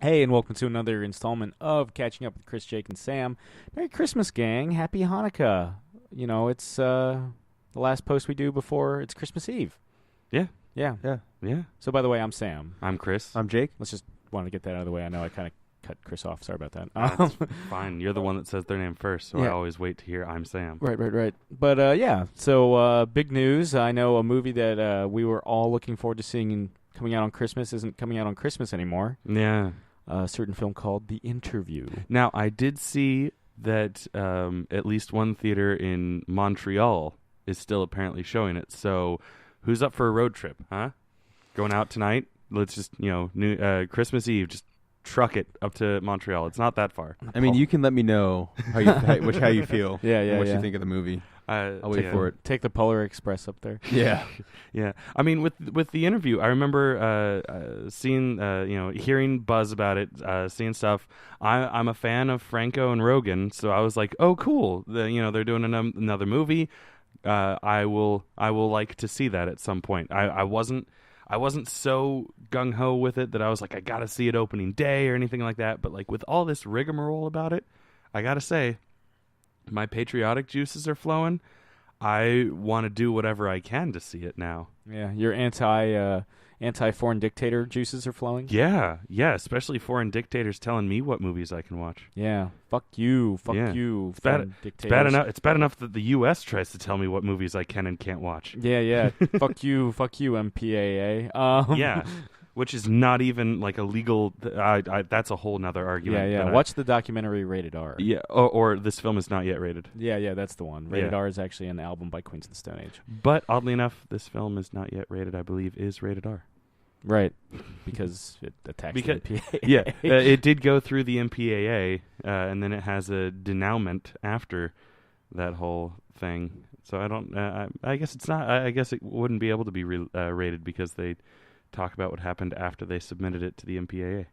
Hey, and welcome to another installment of Catching Up with Chris, Jake, and Sam. Merry Christmas, gang. Happy Hanukkah. You know, it's the last post we do before it's Christmas Eve. Yeah. Yeah. Yeah. So, by the way, I'm Sam. I'm Chris. I'm Jake. Let's just want to get that out of the way. I know I kind of cut Chris off. Sorry about that. That's fine. You're the one that says their name first, so I always wait to hear I'm Sam. Right. But, yeah, so big news. I know a movie that we were all looking forward to seeing coming out on Christmas isn't coming out on Christmas anymore. Yeah. A certain film called The Interview. Now, I did see that at least one theater in Montreal is still apparently showing it. So, who's up for a road trip, huh? Going out tonight? Let's just, Christmas Eve, just truck it up to Montreal. It's not that far. I mean, you can let me know how you feel. Yeah. What you think of the movie. I'll wait for it. Take the Polar Express up there. Yeah. Yeah. I mean, with the interview, I remember seeing, hearing buzz about it, seeing stuff. I'm a fan of Franco and Rogan, so I was like, oh, cool. They're doing another movie. I will like to see that at some point. I wasn't so gung ho with it that I was like, I gotta see it opening day or anything like that. But like with all this rigmarole about it, I gotta say, my patriotic juices are flowing. I want to do whatever I can to see it now. Yeah, your anti-foreign dictator juices are flowing? Yeah, especially foreign dictators telling me what movies I can watch. Yeah, fuck you, It's foreign dictators. It's bad enough that the U.S. tries to tell me what movies I can and can't watch. Yeah, fuck you, MPAA. Yeah. Which is not even like a legal. That's a whole nother argument. Yeah. Watch the documentary Rated R. Yeah, or this film is not yet rated. Yeah, that's the one. Rated R is actually an album by Queens of the Stone Age. But oddly enough, this film is not yet rated. I believe is rated R. Right, because it attacks the MPAA. Yeah, it did go through the MPAA, and then it has a denouement after that whole thing. So I don't. I guess it's not. I guess it wouldn't be able to be rated because they talk about what happened after they submitted it to the MPAA.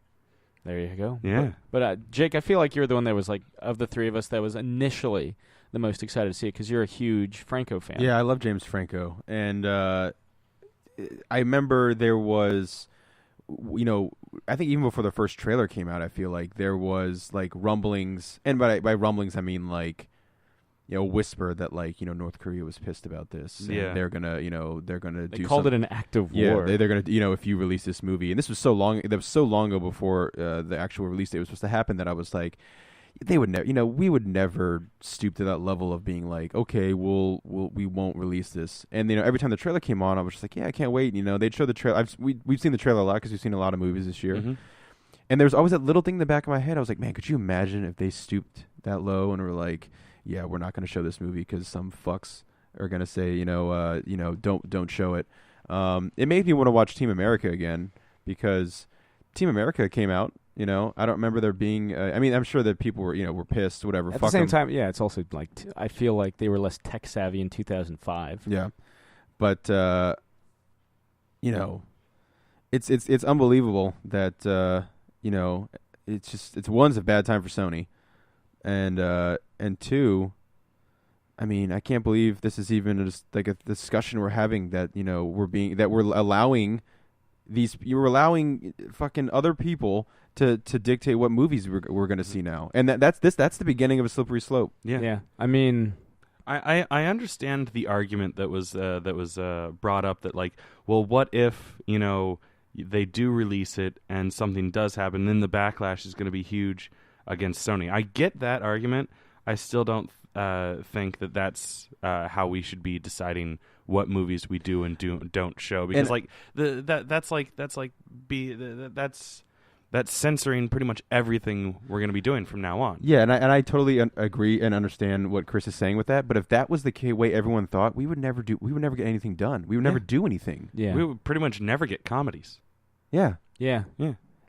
There you go. Yeah. But Jake, I feel like you're the one that was like, of the three of us, that was initially the most excited to see it because you're a huge Franco fan. Yeah, I love James Franco. And I remember there was, I think even before the first trailer came out, I feel like there was like rumblings. And by rumblings, I mean like, whisper that like, North Korea was pissed about this. And yeah. they're gonna do. They called it an act of war. Yeah, they're gonna, if you release this movie, and this was so long ago before the actual release date was supposed to happen that I was like, they would never, we would never stoop to that level of being like, okay, we won't release this. And every time the trailer came on, I was just like, yeah, I can't wait. They'd show the trailer. We've seen the trailer a lot because we've seen a lot of movies this year. Mm-hmm. And there's always that little thing in the back of my head. I was like, man, could you imagine if they stooped that low and were like, yeah, we're not going to show this movie because some fucks are going to say, don't show it. It made me want to watch Team America again because Team America came out. I don't remember there being. I'm sure that people were pissed, whatever. At the same time, yeah, it's also like I feel like they were less tech savvy in 2005. Yeah, but it's unbelievable that it's one's a bad time for Sony. And two, I mean, I can't believe this is even just like a discussion we're having that we're allowing fucking other people to dictate what movies we're going to see now, and that's the beginning of a slippery slope. Yeah. I mean, I understand the argument that was brought up that like, well, what if they do release it and something does happen, then the backlash is going to be huge against Sony. I get that argument. I still don't think that that's how we should be deciding what movies we do and don't show, because that's censoring pretty much everything we're going to be doing from now on. Yeah, and I totally agree and understand what Chris is saying with that. But if that was the way everyone thought, we would never get anything done. We would never do anything. Yeah, we would pretty much never get comedies. Yeah.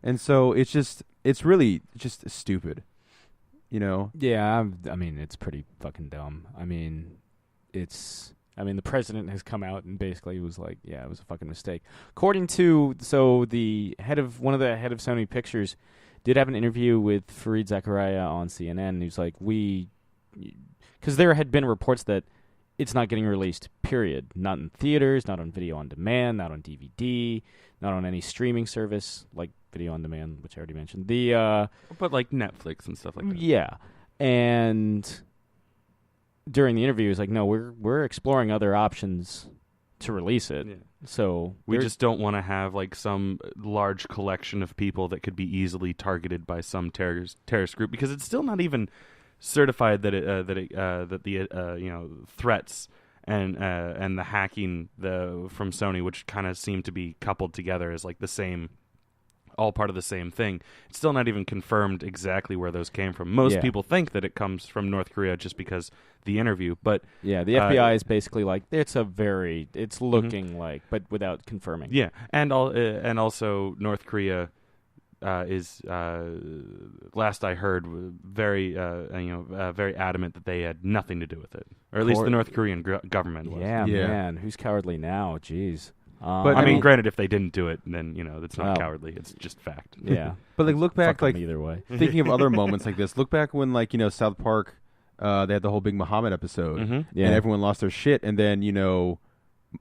And so it's really just stupid. Yeah, I mean, it's pretty fucking dumb. I mean, the president has come out and basically was like, yeah, it was a fucking mistake. According to, the head of Sony Pictures did have an interview with Fareed Zakaria on CNN. He was like, because there had been reports that it's not getting released, period. Not in theaters, not on video on demand, not on DVD, not on any streaming service like video on demand, which I already mentioned. But like Netflix and stuff like that. Yeah. And during the interview, he was like, no, we're exploring other options to release it. Yeah. So we just don't want to have like some large collection of people that could be easily targeted by some terrorist group, because it's still not even certified that the threats and the hacking from Sony, which kind of seem to be coupled together as like the same, all part of the same thing. It's still not even confirmed exactly where those came from. Most people think that it comes from North Korea just because the interview, but the FBI is basically like it's looking like, but without confirming. Yeah, and also North Korea is last I heard very very adamant that they had nothing to do with it, or at least the North Korean government was. Yeah, man, who's cowardly now? Jeez. But I mean, granted, if they didn't do it, then it's not cowardly; it's just fact. Yeah, but like look back, like either way. Thinking of other moments like this, look back when South Park, they had the whole Big Muhammad episode, and everyone lost their shit, and then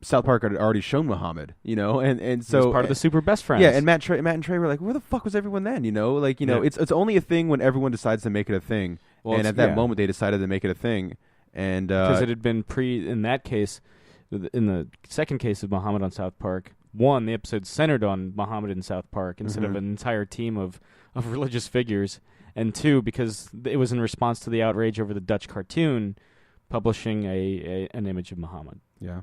South Park had already shown Muhammad, and so he was part of the Super Best Friends. Yeah, and Matt and Trey were like, where the fuck was everyone then? It's only a thing when everyone decides to make it a thing, and at that moment they decided to make it a thing, and because it had been in that case. In the second case of Muhammad on South Park, one, the episode centered on Muhammad in South Park instead of an entire team of religious figures, and two, because it was in response to the outrage over the Dutch cartoon publishing an image of Muhammad. Yeah.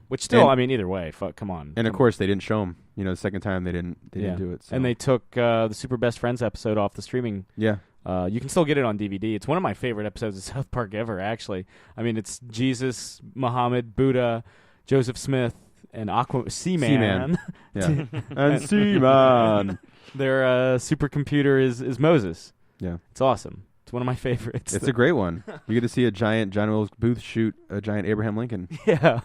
Which still, I mean, either way, come on. And of course, they didn't show him. The second time they didn't do it. So. And they took the Super Best Friends episode off the streaming. Yeah. You can still get it on DVD. It's one of my favorite episodes of South Park ever, actually. I mean, it's Jesus, Muhammad, Buddha, Joseph Smith, and Seaman. Yeah. And Seaman. Their supercomputer is Moses. Yeah. It's awesome. It's one of my favorites. It's a great one. You get to see a giant John Wilkes Booth shoot a giant Abraham Lincoln. Yeah.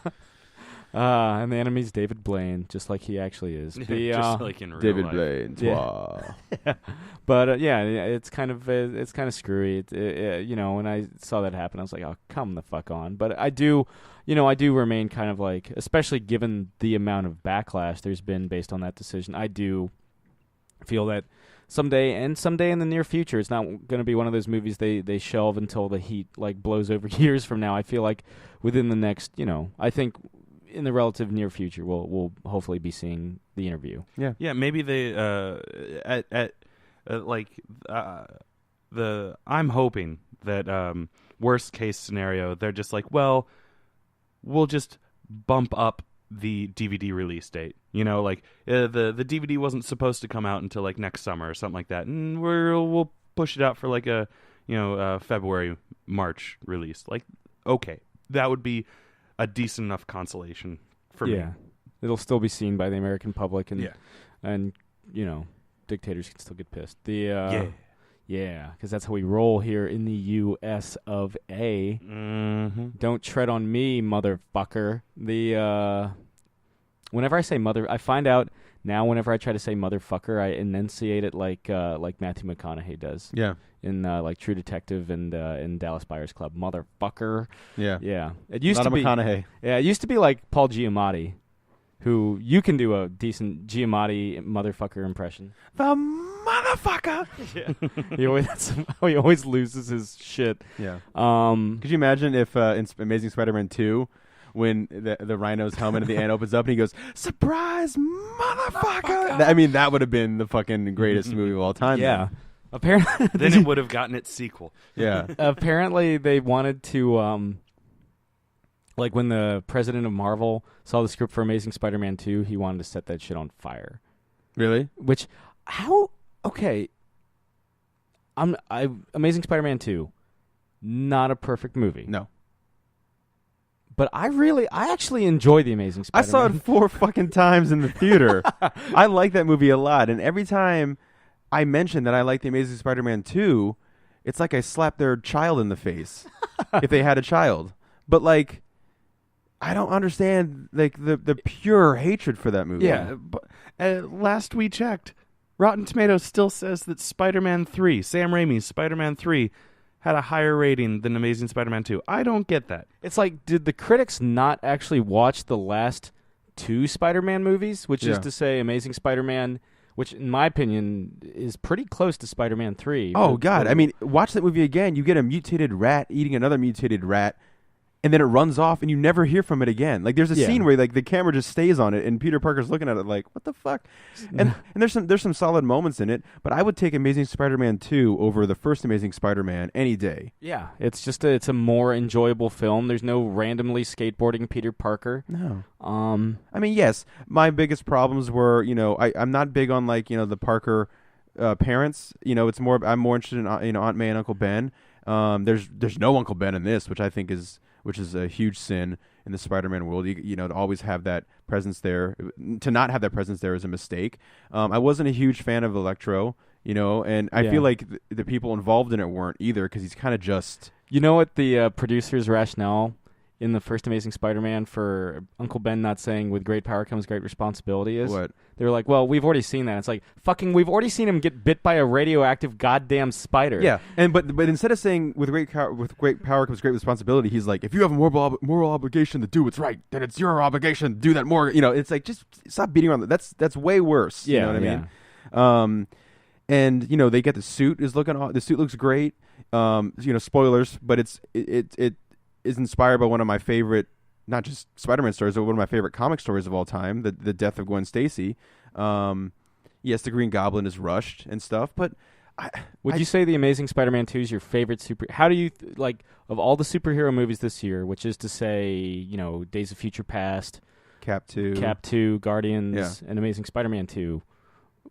And the enemy's David Blaine, just like he actually is. Just like in real David life. Blaine. Yeah. But it's kind of screwy. When I saw that happen, I was like, oh, come the fuck on. But I do remain kind of like, especially given the amount of backlash there's been based on that decision, I do feel that someday in the near future, it's not going to be one of those movies they shelve until the heat like blows over years from now. I feel like within the next, I think in the relative near future, we'll hopefully be seeing the interview. Yeah. Maybe they I'm hoping that worst case scenario, they're just like, well, we'll just bump up the DVD release date. The DVD wasn't supposed to come out until like next summer or something like that, and we'll push it out for like a February, March release. Like, okay, that would be a decent enough consolation for me. Yeah, it'll still be seen by the American public, and dictators can still get pissed. Because that's how we roll here in the U.S. of A. Mm-hmm. Don't tread on me, motherfucker. Whenever I say mother, I find out now. Whenever I try to say motherfucker, I enunciate it like Matthew McConaughey does. Yeah. In like True Detective and in Dallas Buyers Club, motherfucker. Yeah. It used to be McConaughey. Yeah, it used to be like Paul Giamatti, who you can do a decent Giamatti motherfucker impression. The motherfucker. Yeah. He always loses his shit. Yeah. Could you imagine if in Amazing Spider-Man 2, when the Rhino's helmet at the end opens up and he goes, "Surprise, motherfucker!" That would have been the fucking greatest movie of all time. Yeah. Apparently, then it would have gotten its sequel. Yeah. Apparently, they wanted to, like when the president of Marvel saw the script for Amazing Spider-Man 2, he wanted to set that shit on fire. Really? Which, okay. Amazing Spider-Man 2, not a perfect movie. No. But I actually enjoy The Amazing Spider-Man. I saw it 4 fucking times in the theater. I like that movie a lot, and every time I mention that I like The Amazing Spider-Man 2, it's like I slapped their child in the face if they had a child. But like, I don't understand like the pure hatred for that movie. Yeah, but last we checked, Rotten Tomatoes still says that Spider-Man 3, Sam Raimi's Spider-Man 3, had a higher rating than Amazing Spider-Man 2. I don't get that. It's like, did the critics not actually watch the last 2 Spider-Man movies, which is to say Amazing Spider-Man, which in my opinion is pretty close to Spider-Man 3. Oh, God. I mean, watch that movie again. You get a mutated rat eating another mutated rat, and then it runs off, and you never hear from it again. Like, there's a scene where like the camera just stays on it, and Peter Parker's looking at it like, what the fuck? And there's some solid moments in it, but I would take Amazing Spider-Man 2 over the first Amazing Spider-Man any day. Yeah, it's just it's a more enjoyable film. There's no randomly skateboarding Peter Parker. No. I mean, yes, my biggest problems were, I'm not big on like, the Parker parents. It's more, I'm more interested in Aunt May and Uncle Ben. There's no Uncle Ben in this, which I think is a huge sin in the Spider-Man world. To always have that presence there. To not have that presence there is a mistake. I wasn't a huge fan of Electro, and I feel like the people involved in it weren't either, because he's kind of just... You know what the producer's rationale in the first Amazing Spider-Man for Uncle Ben not saying with great power comes great responsibility is? What? They were like, well, we've already seen that. It's like, fucking, we've already seen him get bit by a radioactive goddamn spider. Yeah, but instead of saying with great power comes great responsibility, he's like, if you have a moral obligation to do what's right, then it's your obligation to do that more. It's like, just stop beating around. That's way worse. Yeah, you know what I mean? And they get the suit the suit looks great. Spoilers, but it is inspired by one of my favorite, not just Spider-Man stories, but one of my favorite comic stories of all time, the death of Gwen Stacy. Yes, the Green Goblin is rushed and stuff, but would you say the Amazing Spider-Man 2 is your favorite how do you of all the superhero movies this year, which is to say, Days of Future Past, Cap 2, Guardians, and Amazing Spider-Man 2,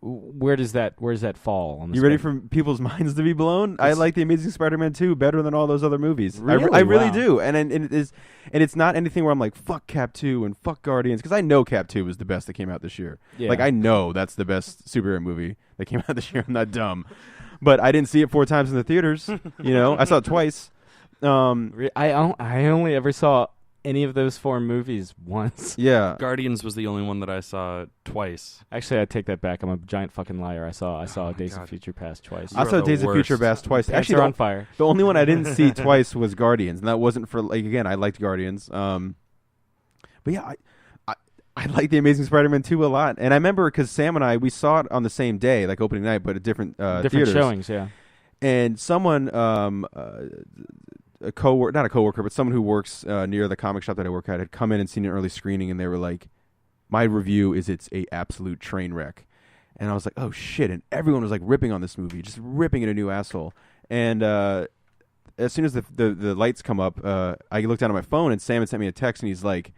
where does that fall on the You ready for people's minds to be blown? I like the Amazing Spider-Man 2 better than all those other movies. Really? I really do. And it's not anything where I'm like, fuck Cap 2 and fuck Guardians, because I know Cap 2 was the best that came out this year. Yeah. Like, I know that's the best superhero movie that came out this year. I'm not dumb. But I didn't see it 4 times in the theaters. I saw it twice. I only ever saw any of those 4 movies once. Yeah. Guardians was the only one that I saw twice. Actually, I take that back. I'm a giant fucking liar. I saw Days of Future Past twice. I saw Days of Future Past twice. Actually, they're on fire. The only one I didn't see twice was Guardians, and that wasn't for, like, again, I liked Guardians. But yeah, I like the Amazing Spider-Man 2 a lot. And I remember because Sam and we saw it on the same day, like opening night, but at different theaters. Showings, yeah. And someone, not a coworker, but someone who works near the comic shop that I work at, had come in and seen an early screening, and they were like, my review is it's a absolute train wreck. And I was like, oh shit. And everyone was like ripping on this movie, just ripping it a new asshole. And as soon as the lights come up, I looked down at my phone, and Sam had sent me a text, and he's like,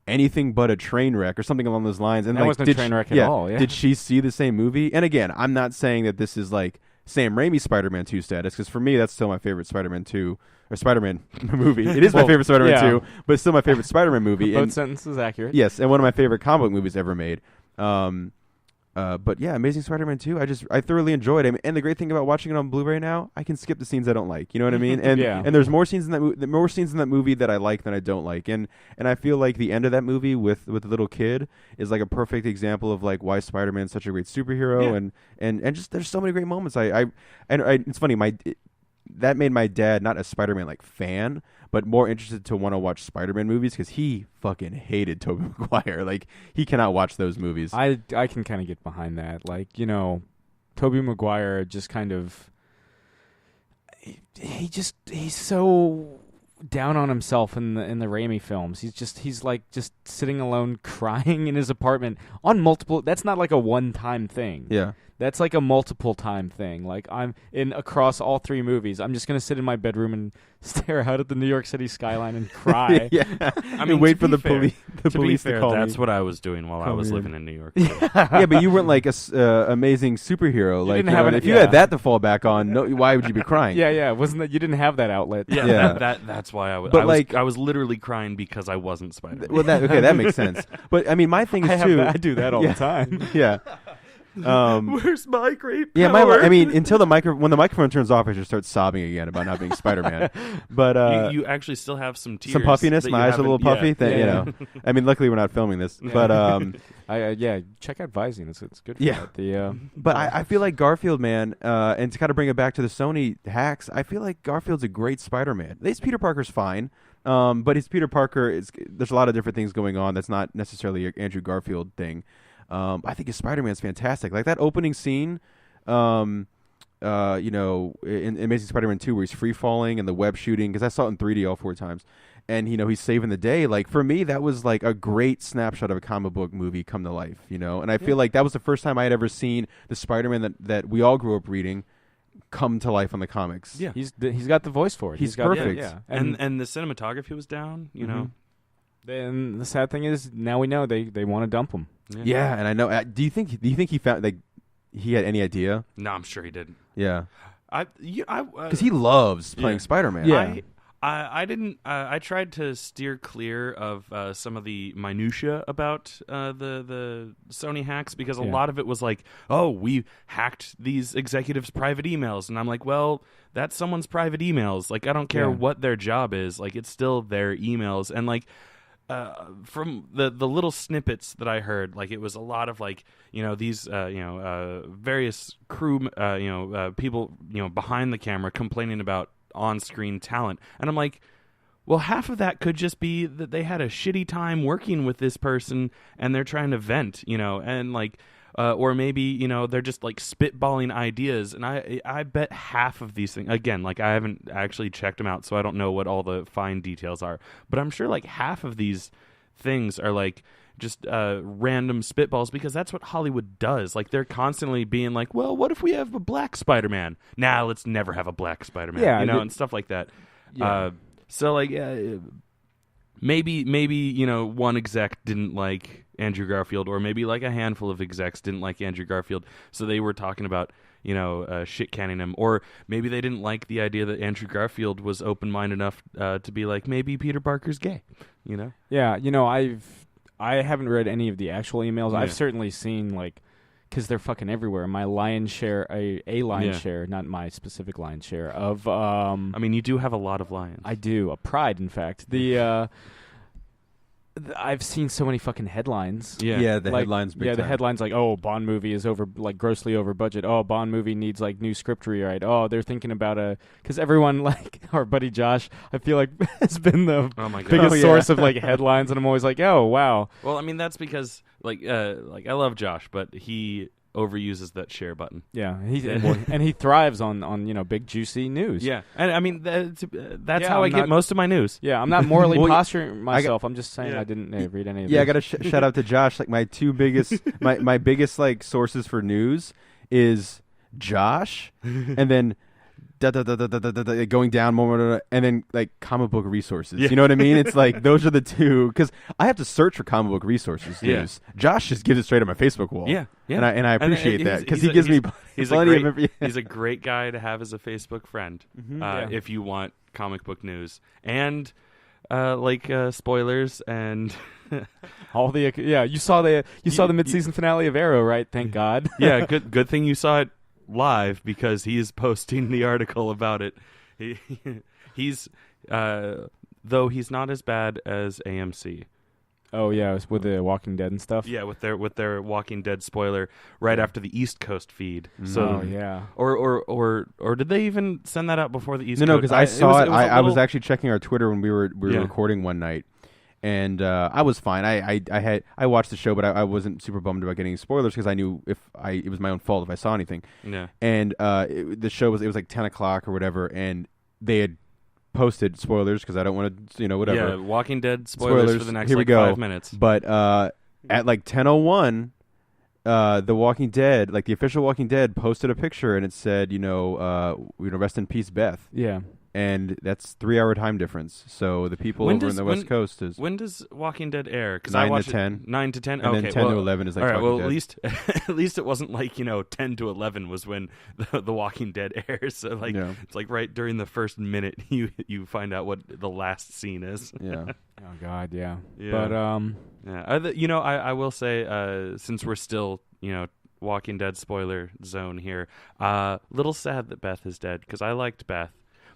anything but a train wreck, or something along those lines. And that wasn't a train wreck at all. Yeah. Did she see the same movie? And again, I'm not saying that this is like Sam Raimi's Spider-Man 2 status, because for me, that's still my favorite Spider-Man 2 or Spider-Man movie. It is my favorite Spider-Man 2, but it's still my favorite Spider-Man movie. Both sentences accurate. Yes, and one of my favorite comic book movies ever made. But yeah, Amazing Spider-Man 2, I thoroughly enjoyed it. And the great thing about watching it on Blu-ray now, I can skip the scenes I don't like. You know what I mean? And and there's more scenes in that movie that I like than I don't like. And I feel like the end of that movie with the little kid is like a perfect example of like why Spider-Man's such a great superhero. And just there's so many great moments. It's funny, that made my dad not a Spider-Man like fan, but more interested to want to watch Spider-Man movies, because he fucking hated Tobey Maguire. Like, he cannot watch those movies. I can kind of get behind that. Like, Tobey Maguire just kind of he's so down on himself in the Raimi films. He's like just sitting alone crying in his apartment on multiple. That's not like a one-time thing. Yeah. That's like a multiple time thing. Like, I'm across all 3 movies. I'm just going to sit in my bedroom and stare out at the New York City skyline and cry. Yeah. I mean, wait for the police to call me. That's what I was doing while I was living in New York. Yeah, but you weren't like a amazing superhero. Like, if you had that to fall back on, why would you be crying? Yeah. Wasn't that you didn't have that outlet? Yeah. That's why I was. But I was literally crying because I wasn't Spider-Man. Well, that makes sense. But I mean, my thing is too. I do that all the time. Yeah. Where's my great power? Yeah, I mean, until when the microphone turns off, I just start sobbing again about not being Spider-Man. But you actually still have some tears, some puffiness. My eyes are a little puffy. Yeah. You know, I mean, luckily we're not filming this. But check out Visine. It's good. For Yeah. that. But I feel like Garfield, man, and to kind of bring it back to the Sony hacks, I feel like Garfield's a great Spider-Man. At least Peter Parker's fine. But his Peter Parker there's a lot of different things going on. That's not necessarily an Andrew Garfield thing. I think his Spider-Man's fantastic. Like that opening scene, in Amazing Spider-Man 2 where he's free falling and the web shooting, because I saw it in 3D all 4 times. And, he's saving the day. Like, for me, that was like a great snapshot of a comic book movie come to life, And I feel like that was the first time I had ever seen the Spider-Man that we all grew up reading come to life on the comics. Yeah. He's got the voice for it. He's got perfect. Yeah. And the cinematography was down, Then the sad thing is, now we know they want to dump him. Yeah, and I know. Do you think he found like he had any idea? No, I'm sure he didn't. Yeah, because he loves playing Spider-Man. Yeah. I didn't. I tried to steer clear of some of the minutia about the Sony hacks, because a lot of it was like, oh, we hacked these executives' private emails, and I'm like, well, that's someone's private emails. Like, I don't care what their job is. Like, it's still their emails, and like. From the little snippets that I heard, like it was a lot of like these various crew people behind the camera complaining about on-screen talent, and I'm like, well, half of that could just be that they had a shitty time working with this person and they're trying to vent, and like. Or maybe, they're just like spitballing ideas. And I bet half of these things, again, like I haven't actually checked them out, so I don't know what all the fine details are. But I'm sure like half of these things are like just random spitballs, because that's what Hollywood does. Like they're constantly being like, well, what if we have a black Spider-Man? Nah, let's never have a black Spider-Man. Yeah, and stuff like that. Yeah. So like maybe one exec didn't like Andrew Garfield, or maybe like a handful of execs didn't like Andrew Garfield, so they were talking about shit canning him, or maybe they didn't like the idea that Andrew Garfield was open-minded enough to be like, maybe Peter Parker's gay. Yeah, I haven't read any of the actual emails. Yeah. I've certainly seen like, because they're fucking everywhere. My lion's share, a lion's share, not my specific lion's share of. I mean, you do have a lot of lions. I do, a pride, in fact. I've seen so many fucking headlines. Yeah, the headlines. Big time. The headlines like, oh, Bond movie is grossly over budget. Oh, Bond movie needs like new script rewrite. Oh, they're thinking about because everyone like our buddy Josh, I feel like has been the biggest source of like headlines, and I'm always like, oh wow. Well, I mean that's because like I love Josh, but he overuses that share button. Yeah, and he thrives on big juicy news. Yeah, and I mean that's how I get most of my news. Yeah, I'm not morally posturing myself. I'm just saying I didn't read any of this. Yeah, I got to shout out to Josh. Like my two biggest, my biggest like sources for news is Josh, and then going down more, and then like comic book resources. You know what I mean? It's like those are the two, because I have to search for comic book resources news. Josh just gives it straight on my Facebook wall. Yeah. And I appreciate that, because he gives me plenty of. He's a great guy to have as a Facebook friend if you want comic book news and spoilers and all the you saw the mid-season finale of Arrow, right? Thank God. Yeah, good thing you saw it live, because he is posting the article about it. He's though he's not as bad as AMC. Oh yeah, with the Walking Dead and stuff. Yeah, with their Walking Dead spoiler right after the East Coast feed. So yeah, or did they even send that out before the East Coast? No, because I saw it. I was actually checking our Twitter when we were recording one night. And I was fine. I watched the show, but I wasn't super bummed about getting spoilers, because I knew it was my own fault if I saw anything. Yeah. And the show was like 10 o'clock or whatever, and they had posted spoilers, because I don't want to whatever. Yeah, Walking Dead spoilers for the next 5 minutes. But at like 10:01, the Walking Dead, like the official Walking Dead, posted a picture, and it said rest in peace, Beth. Yeah. And that's 3-hour time difference. So the people over in the West Coast is. When does Walking Dead air? 9 to 10. 9 to 10. And then 10 to 11 is like. All right. Well, Dead. at least it wasn't like 10 to 11 was when the Walking Dead airs. So like it's like right during the first minute you find out what the last scene is. Yeah. Oh God. Yeah. But I will say since we're still Walking Dead spoiler zone here. Little sad that Beth is dead because I liked Beth.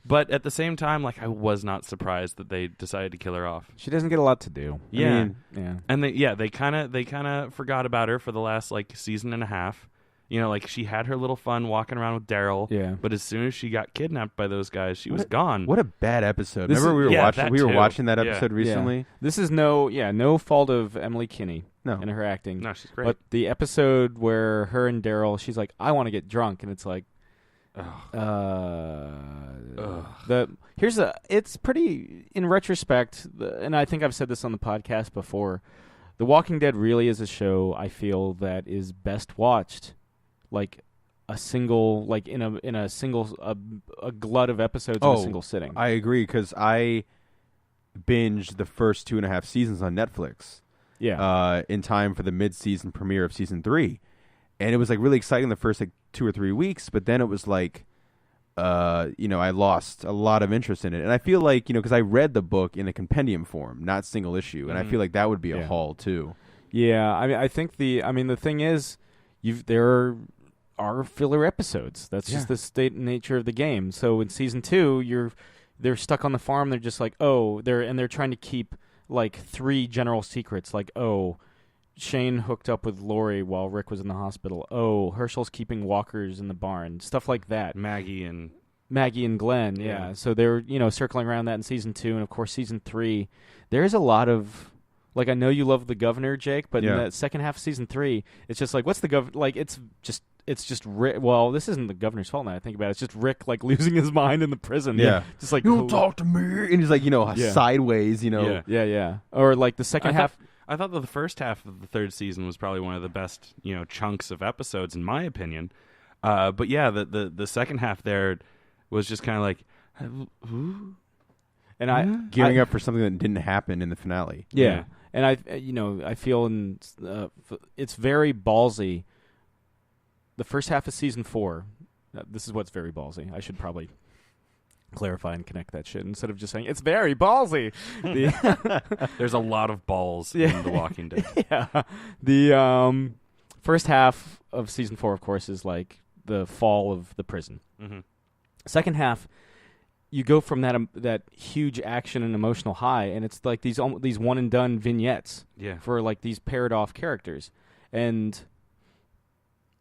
But at the same time, like, I was not surprised that they decided to kill her off. She doesn't get a lot to do. Yeah. I mean, yeah. And they kind of forgot about her for the last, like, season and a half. You know, like, she had her little fun walking around with Daryl. Yeah. But as soon as she got kidnapped by those guys, she was gone. What a bad episode. This Remember is- we were too. watching that Yeah. episode recently? This is no fault of Emily Kinney and her acting. No, she's great. But the episode where her and Daryl, she's like, I want to get drunk, and it's like, it's pretty, in retrospect, and I think I've said this on the podcast before, The Walking Dead really is a show I feel that is best watched, like a single, like in a single, a glut of episodes in a single sitting. I agree, because I binged the first 2.5 seasons on Netflix. Yeah. In time for the mid-season premiere of season 3. And it was like really exciting the first like 2 or 3 weeks, but then it was like, I lost a lot of interest in it. And I feel like, because I read the book in a compendium form, not single issue, and I feel like that would be a haul too. Yeah, I mean, I think the thing is, there are filler episodes. That's just the state and nature of the game. So in season 2, they're stuck on the farm. They're just like, they're trying to keep like 3 general secrets, like, Shane hooked up with Lori while Rick was in the hospital. Herschel's keeping walkers in the barn. Stuff like that. Maggie and Glenn, yeah. So they're, circling around that in season 2, and of course season 3. There's a lot of, like, I know you love the governor, Jake, but in the second half of season 3, it's just like, what's the governor? Like, it's just Rick. Well, this isn't the governor's fault now I think about it. It's just Rick, like, losing his mind in the prison. Yeah. Just like, you don't talk to me. And he's like, sideways, Yeah. Or like the second half. I thought that the first half of the 3rd season was probably one of the best, chunks of episodes in my opinion. But yeah, the second half there was just kind of like, and I gearing up for something that didn't happen in the finale. Yeah. And I feel it's very ballsy. The first half of season 4, this is what's very ballsy. I should probably clarify and connect that shit instead of just saying it's very ballsy. There's a lot of balls in The Walking Dead. Yeah. The first half of season 4, of course, is like the fall of the prison. Mm-hmm. Second half, you go from that huge action and emotional high, and it's like these one and done vignettes for like these paired off characters. And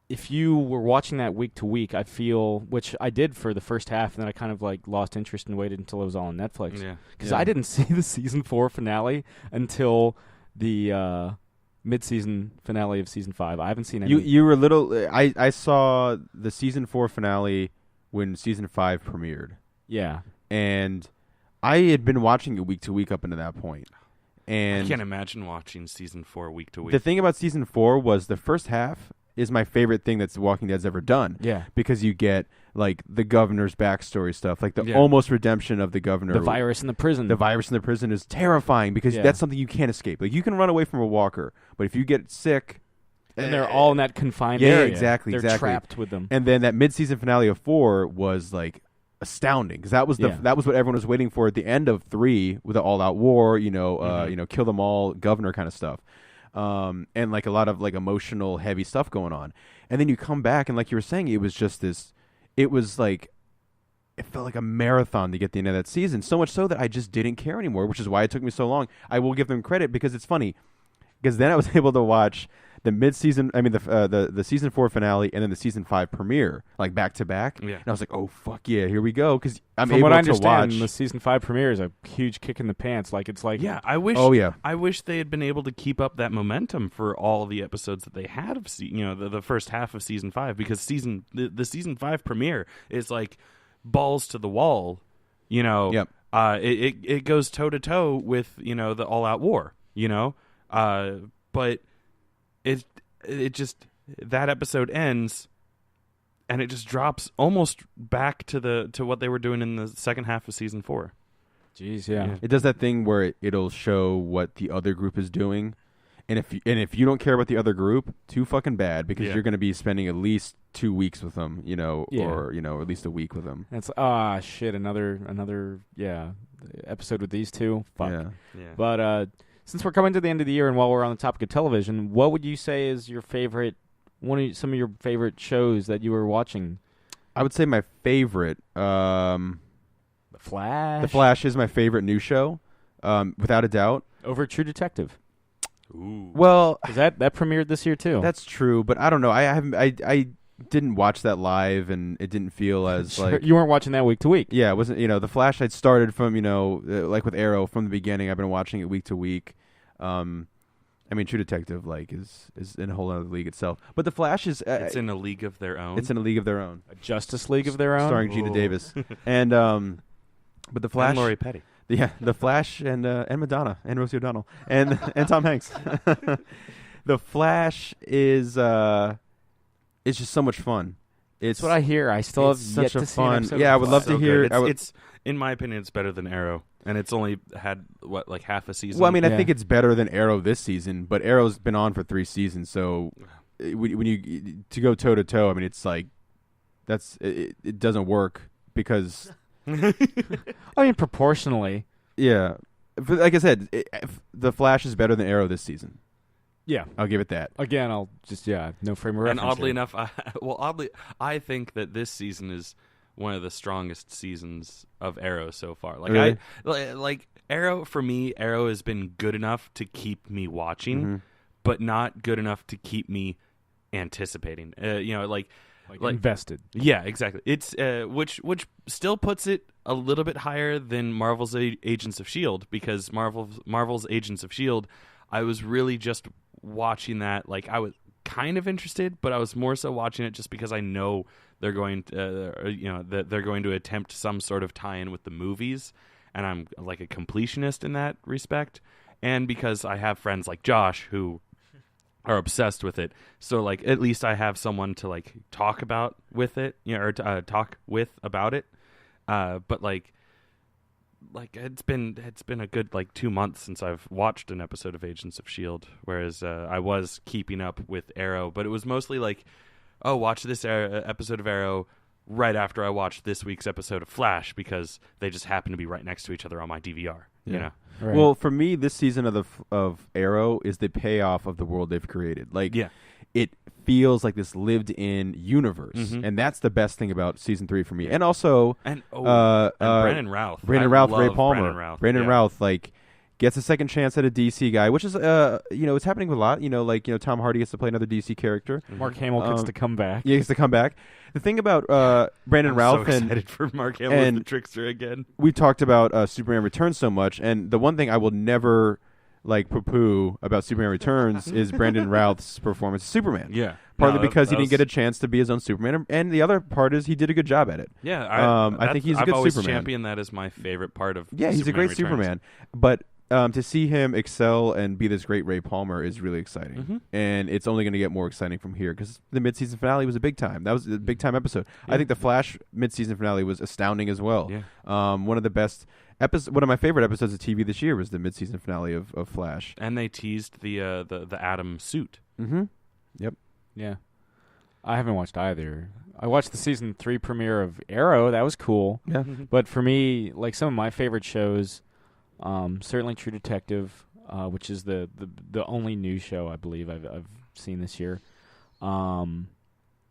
if you were watching that week to week, I feel, which I did for the first half, and then I kind of like lost interest and waited until it was all on Netflix. Because I didn't see the season 4 finale until the mid-season finale of season 5. I haven't seen any. You were little. I saw the season 4 finale when season 5 premiered. Yeah. And I had been watching it week to week up until that point. And I can't imagine watching season 4 week to week. The thing about season 4 was the first half is my favorite thing that The Walking Dead's ever done. Yeah. Because you get like the governor's backstory stuff, like the almost redemption of the governor. The virus in the prison. The virus in the prison is terrifying because that's something you can't escape. Like, you can run away from a walker, but if you get sick, and they're all in that confined area. Exactly. They're trapped with them. And then that mid-season finale of 4 was like astounding because that was that was what everyone was waiting for at the end of 3 with the all-out war, kill them all, governor kind of stuff. And like a lot of like emotional heavy stuff going on. And then you come back and like you were saying, it was just this, it was like, it felt like a marathon to get the end of that season. So much so that I just didn't care anymore, which is why it took me so long. I will give them credit because it's funny because then I was able to watch the mid-season, the season 4 finale and then the season 5 premiere, like back to back. Yeah. And I was like, oh fuck yeah, here we go. Because I'm From able what I to understand, watch. the season 5 premiere is a huge kick in the pants. Like, it's like, I wish. Oh yeah. I wish they had been able to keep up that momentum for all the episodes that they had of the first half of season 5, because the season 5 premiere is like balls to the wall. Yep. It goes toe to toe with the all out war. But it just, that episode ends and it just drops almost back to what they were doing in the second half of season 4. Jeez, yeah. It does that thing where it'll show what the other group is doing, and if you don't care about the other group, too fucking bad, because you're going to be spending at least 2 weeks with them, or at least a week with them. It's shit, another episode with these two. Fuck. Yeah. But since we're coming to the end of the year, and while we're on the topic of television, what would you say is your favorite some of your favorite shows that you were watching. I would say my favorite. The Flash. The Flash is my favorite new show, without a doubt. Over True Detective. Ooh. Well, 'Cause that premiered this year too. that's true, but I don't know. I didn't watch that live, and it didn't feel as like you weren't watching that week to week. Yeah, it wasn't. The Flash I'd started from like with Arrow from the beginning. I've been watching it week to week. I mean, True Detective is in a whole other league itself. But the Flash is it's in a league of their own. It's in a league of their own. A Justice League of their own, starring Gina Davis, and but the Flash, and Lori Petty. Yeah, the Flash and Madonna and Rosie O'Donnell and Tom Hanks. The Flash is just so much fun. That's what I hear. I still have yet to see an episode. Yeah, I would love to hear. It's in my opinion, it's better than Arrow, and it's only had like half a season. Well, I mean, I think it's better than Arrow this season, but Arrow's been on for 3 seasons, so when you to go toe to toe, I mean, it's like it doesn't work because. I mean, proportionally. Yeah, but like I said, the Flash is better than Arrow this season. Yeah, I'll give it that. Again, I'll just no frame of reference. And oddly here. enough, I think that this season is one of the strongest seasons of Arrow so far. Like really? like Arrow for me, Arrow has been good enough to keep me watching, but not good enough to keep me anticipating. Like invested. Yeah, exactly. It's which still puts it a little bit higher than Marvel's Agents of S.H.I.E.L.D. because Marvel's Agents of S.H.I.E.L.D., I was really just watching that. Like, I was kind of interested, but I was more so watching it just because I know they're going to, that they're going to attempt some sort of tie-in with the movies, and I'm like a completionist in that respect, and because I have friends like Josh who are obsessed with it, so like at least I have someone to like talk about with it, or to talk with about it. But like it's been a good like 2 months since I've watched an episode of Agents of S.H.I.E.L.D., whereas I was keeping up with Arrow, but it was mostly like, oh, watch this episode of Arrow right after I watched this week's episode of Flash because they just happen to be right next to each other on my DVR. Yeah. You know. Right. Well, for me, this season of Arrow is the payoff of the world they've created. Like, it feels like this lived-in universe, and that's the best thing about season 3 for me. And also, and Brandon Routh, Ray Palmer, Brandon Routh, like gets a second chance at a DC guy, which is it's happening with a lot. Tom Hardy gets to play another DC character. Mark Hamill gets to come back. Yeah, he gets to come back. The thing about Brandon Routh, so excited for Mark Hamill as the Trickster again. We talked about Superman Returns so much, and the one thing I will never like poo-poo about Superman Returns is Brandon Routh's performance as Superman. Yeah. Partly because he didn't get a chance to be his own Superman, and the other part is he did a good job at it. Yeah, I think he's a I've good always Superman. championed that as my favorite part of Yeah, he's Superman a great Returns. Superman. But to see him excel and be this great Ray Palmer is really exciting. And it's only going to get more exciting from here because the mid-season finale was a big time. That was a big-time episode. Yeah. I think the Flash mid-season finale was astounding as well. Yeah. One of the best one of my favorite episodes of TV this year was the mid-season finale of Flash. And they teased the Atom suit. Yep. Yeah. I haven't watched either. I watched the season 3 premiere of Arrow. That was cool. Yeah. But for me, like some of my favorite shows, certainly True Detective, which is the only new show I believe I've seen this year. I'm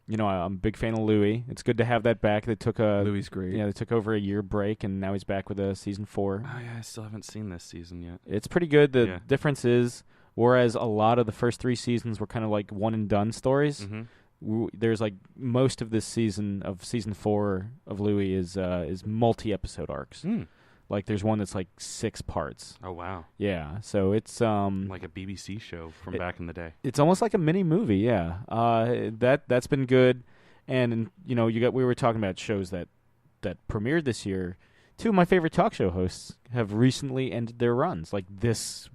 a big fan of Louis. It's good to have that back. They took Louis great. Yeah, they took over a year break, and now he's back with season 4. Oh yeah, I still haven't seen this season yet. It's pretty good. The difference is, whereas a lot of the first 3 seasons were kind of like one and done stories. There's like most of this season 4 of Louis is multi-episode arcs. Like there's one that's like 6 parts. Oh wow. Yeah, so it's like a BBC show from back in the day. It's almost like a mini movie. Yeah, that's been good. And we were talking about shows that premiered this year. 2 of my favorite talk show hosts have recently ended their runs. Like this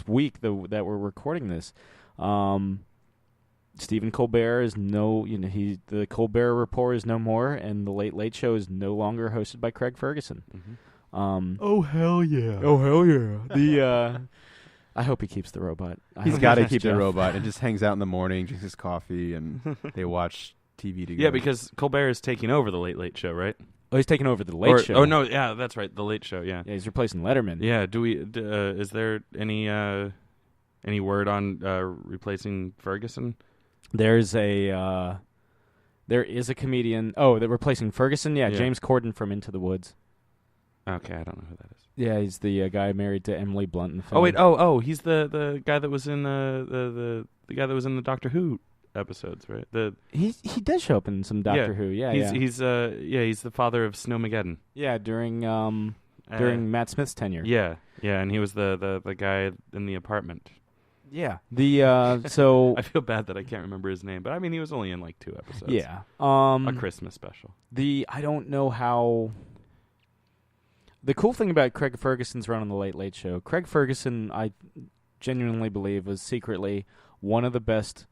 week that we're recording this. Stephen Colbert is the Colbert Report is no more, and the Late Late Show is no longer hosted by Craig Ferguson. Oh hell yeah! Oh hell yeah! I hope he keeps the robot. He's got to keep the robot and just hangs out in the morning, drinks his coffee, and they watch TV together. Yeah, because Colbert is taking over the Late Late Show, right? Oh, he's taking over the Late Show. Oh no, yeah, that's right, the Late Show. Yeah, he's replacing Letterman. Yeah. Is there any word on replacing Ferguson? There's a there is a comedian. Oh, they're replacing Ferguson. Yeah, James Corden from Into the Woods. Okay, I don't know who that is. Yeah, he's the guy married to Emily Blunt in the film. Oh wait, he's the guy that was in the guy that was in the Doctor Who episodes, right? He does show up in some Doctor Who. Yeah, he's the father of Snowmageddon. Yeah, during Matt Smith's tenure. Yeah, and he was the guy in the apartment. Yeah. So I feel bad that I can't remember his name, but I mean he was only in like 2 episodes. Yeah. A Christmas special. I don't know how. The cool thing about Craig Ferguson's run on the Late Late Show, Craig Ferguson, I genuinely believe, was secretly one of the best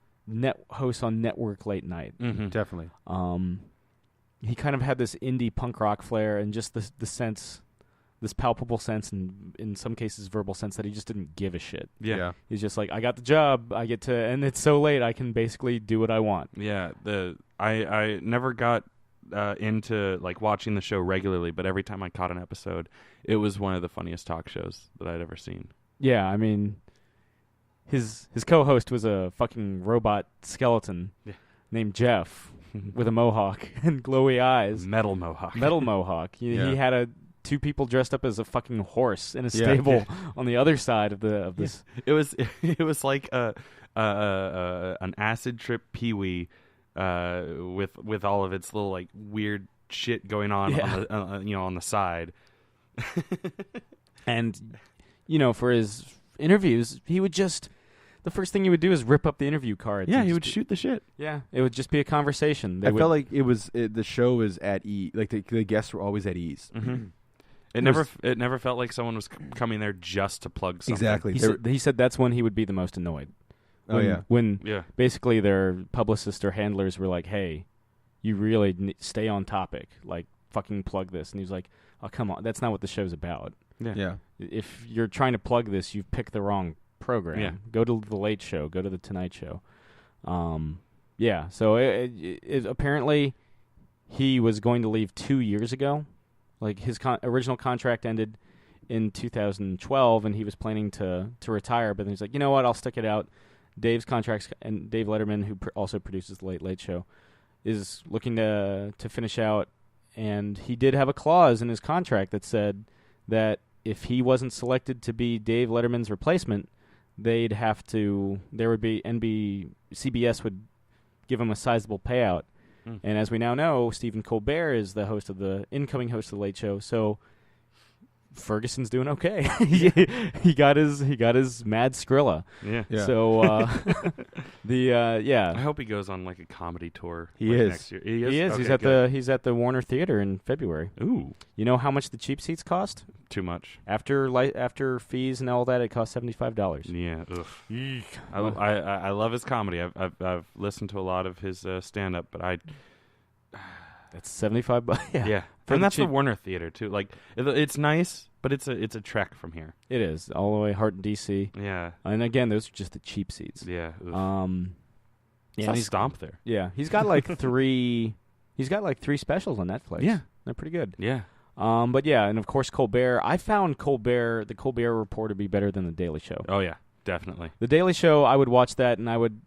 hosts on network late night. Mm-hmm. Definitely. He kind of had this indie punk rock flair and just the sense, this palpable sense, and in some cases verbal sense that he just didn't give a shit. Yeah. He's just like, I got the job, I get to, and it's so late, I can basically do what I want. Yeah. I never got into like watching the show regularly, but every time I caught an episode, it was one of the funniest talk shows that I'd ever seen. Yeah, I mean, his co-host was a fucking robot skeleton named Jeff with a mohawk and glowy eyes. Metal mohawk. He had 2 people dressed up as a fucking horse in a stable on the other side of this. It was like an acid trip Pee-wee. With all of its little like weird shit going on on the side, and for his interviews, he would just the first thing he would do is rip up the interview cards. Yeah, he would shoot the shit. Yeah, it would just be a conversation. I felt like the show was at ease. Like the guests were always at ease. Mm-hmm. It never felt like someone was coming there just to plug something. Exactly. He said that's when he would be the most annoyed. When basically their publicists or handlers were like, hey, you really stay on topic. Like, fucking plug this. And he was like, oh, come on. That's not what the show's about. Yeah. If you're trying to plug this, you've picked the wrong program. Yeah. Go to The Late Show. Go to The Tonight Show. So it apparently he was going to leave 2 years ago. Like, his original contract ended in 2012, and he was planning to retire. But then he's like, you know what? I'll stick it out. Dave's contracts, and Dave Letterman, who also produces The Late Late Show, is looking to finish out, and he did have a clause in his contract that said that if he wasn't selected to be Dave Letterman's replacement, CBS would give him a sizable payout. And as we now know, Stephen Colbert is the incoming host of The Late Show, so Ferguson's doing okay. he got his mad Skrilla. Yeah. So I hope he goes on like a comedy tour. He is next year. He is. Okay, he's at the Warner Theater in February. Ooh. You know how much the cheap seats cost? Too much. After fees and all that, it costs $75. Yeah. Ugh. I love his comedy. I've listened to a lot of his stand up, but that's $75. Yeah. And that's the Warner Theater too. Like it's nice, but it's a trek from here. It is all the way Hart, DC. Yeah. And again, those are just the cheap seats. Yeah. Yeah. He's stomp there. Yeah. He's got like 3. He's got like 3 specials on Netflix. Yeah. They're pretty good. Yeah. But yeah, and of course Colbert. I found the Colbert Report to be better than the Daily Show. Oh yeah. Definitely. The Daily Show, I would watch that, and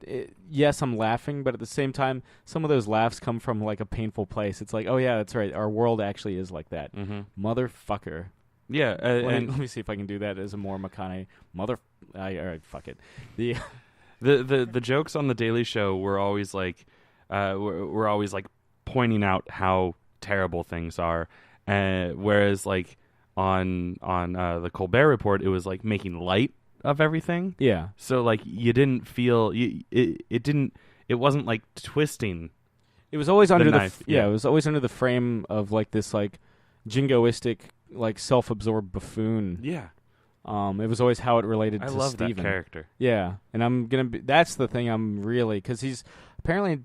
yes, I'm laughing, but at the same time, some of those laughs come from, like, a painful place. It's like, oh, yeah, that's right. Our world actually is like that. Mm-hmm. Motherfucker. Yeah. Let me see if I can do that as a more McConaughey. All right, fuck it. The jokes on The Daily Show were always like, pointing out how terrible things are, whereas, like, on the Colbert Report, it was, like, making light of everything. Yeah. So like you didn't feel it wasn't like twisting. It was always under the knife. It was always under the frame of like this like jingoistic like self-absorbed buffoon. Yeah. It was always how it related to Steven. I love that character. Yeah. And that's the thing I'm really cuz he's apparently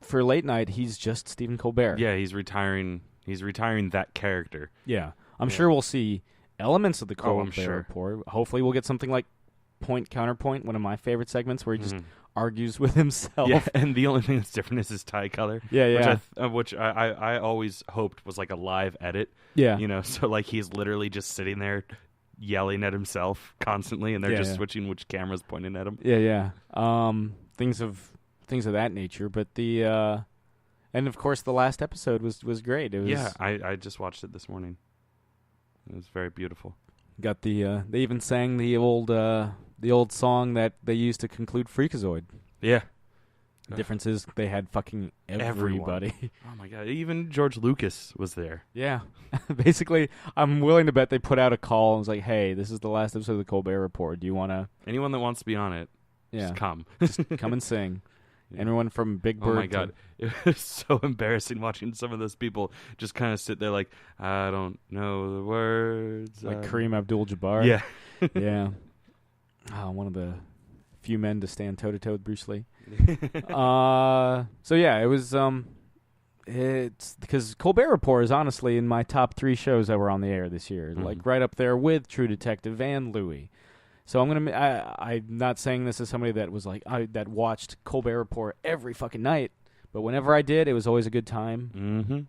for late night he's just Stephen Colbert. Yeah, he's retiring that character. Yeah. I'm sure we'll see elements of the Colbert Report. Hopefully we'll get something like Point Counterpoint, one of my favorite segments where he just argues with himself. Yeah, and the only thing that's different is his tie color. Yeah, which I always hoped was like a live edit. Yeah. You know, so like he's literally just sitting there yelling at himself constantly, and they're just switching which camera's pointing at him. Yeah. Things have things of that nature. But and of course the last episode was great. It was I just watched it this morning. It was very beautiful. Got they even sang the old song that they used to conclude Freakazoid. Yeah. The difference is they had fucking everybody. Oh my god! Even George Lucas was there. Yeah, basically, I'm willing to bet they put out a call and was like, "Hey, this is the last episode of the Colbert Report. Do you want to?" Anyone that wants to be on it, just come. Just come and sing. Yeah. Everyone from Big Bird. Oh my god, it was so embarrassing watching some of those people just kind of sit there like, I don't know the words. Like Kareem Abdul-Jabbar. Yeah, yeah. One of the few men to stand toe to toe with Bruce Lee. So yeah, it was it's because Colbert Report is honestly in my top 3 shows that were on the air this year, like right up there with True Detective and Louie. So I'm not saying this as somebody that was like that watched Colbert Report every fucking night, but whenever I did, it was always a good time.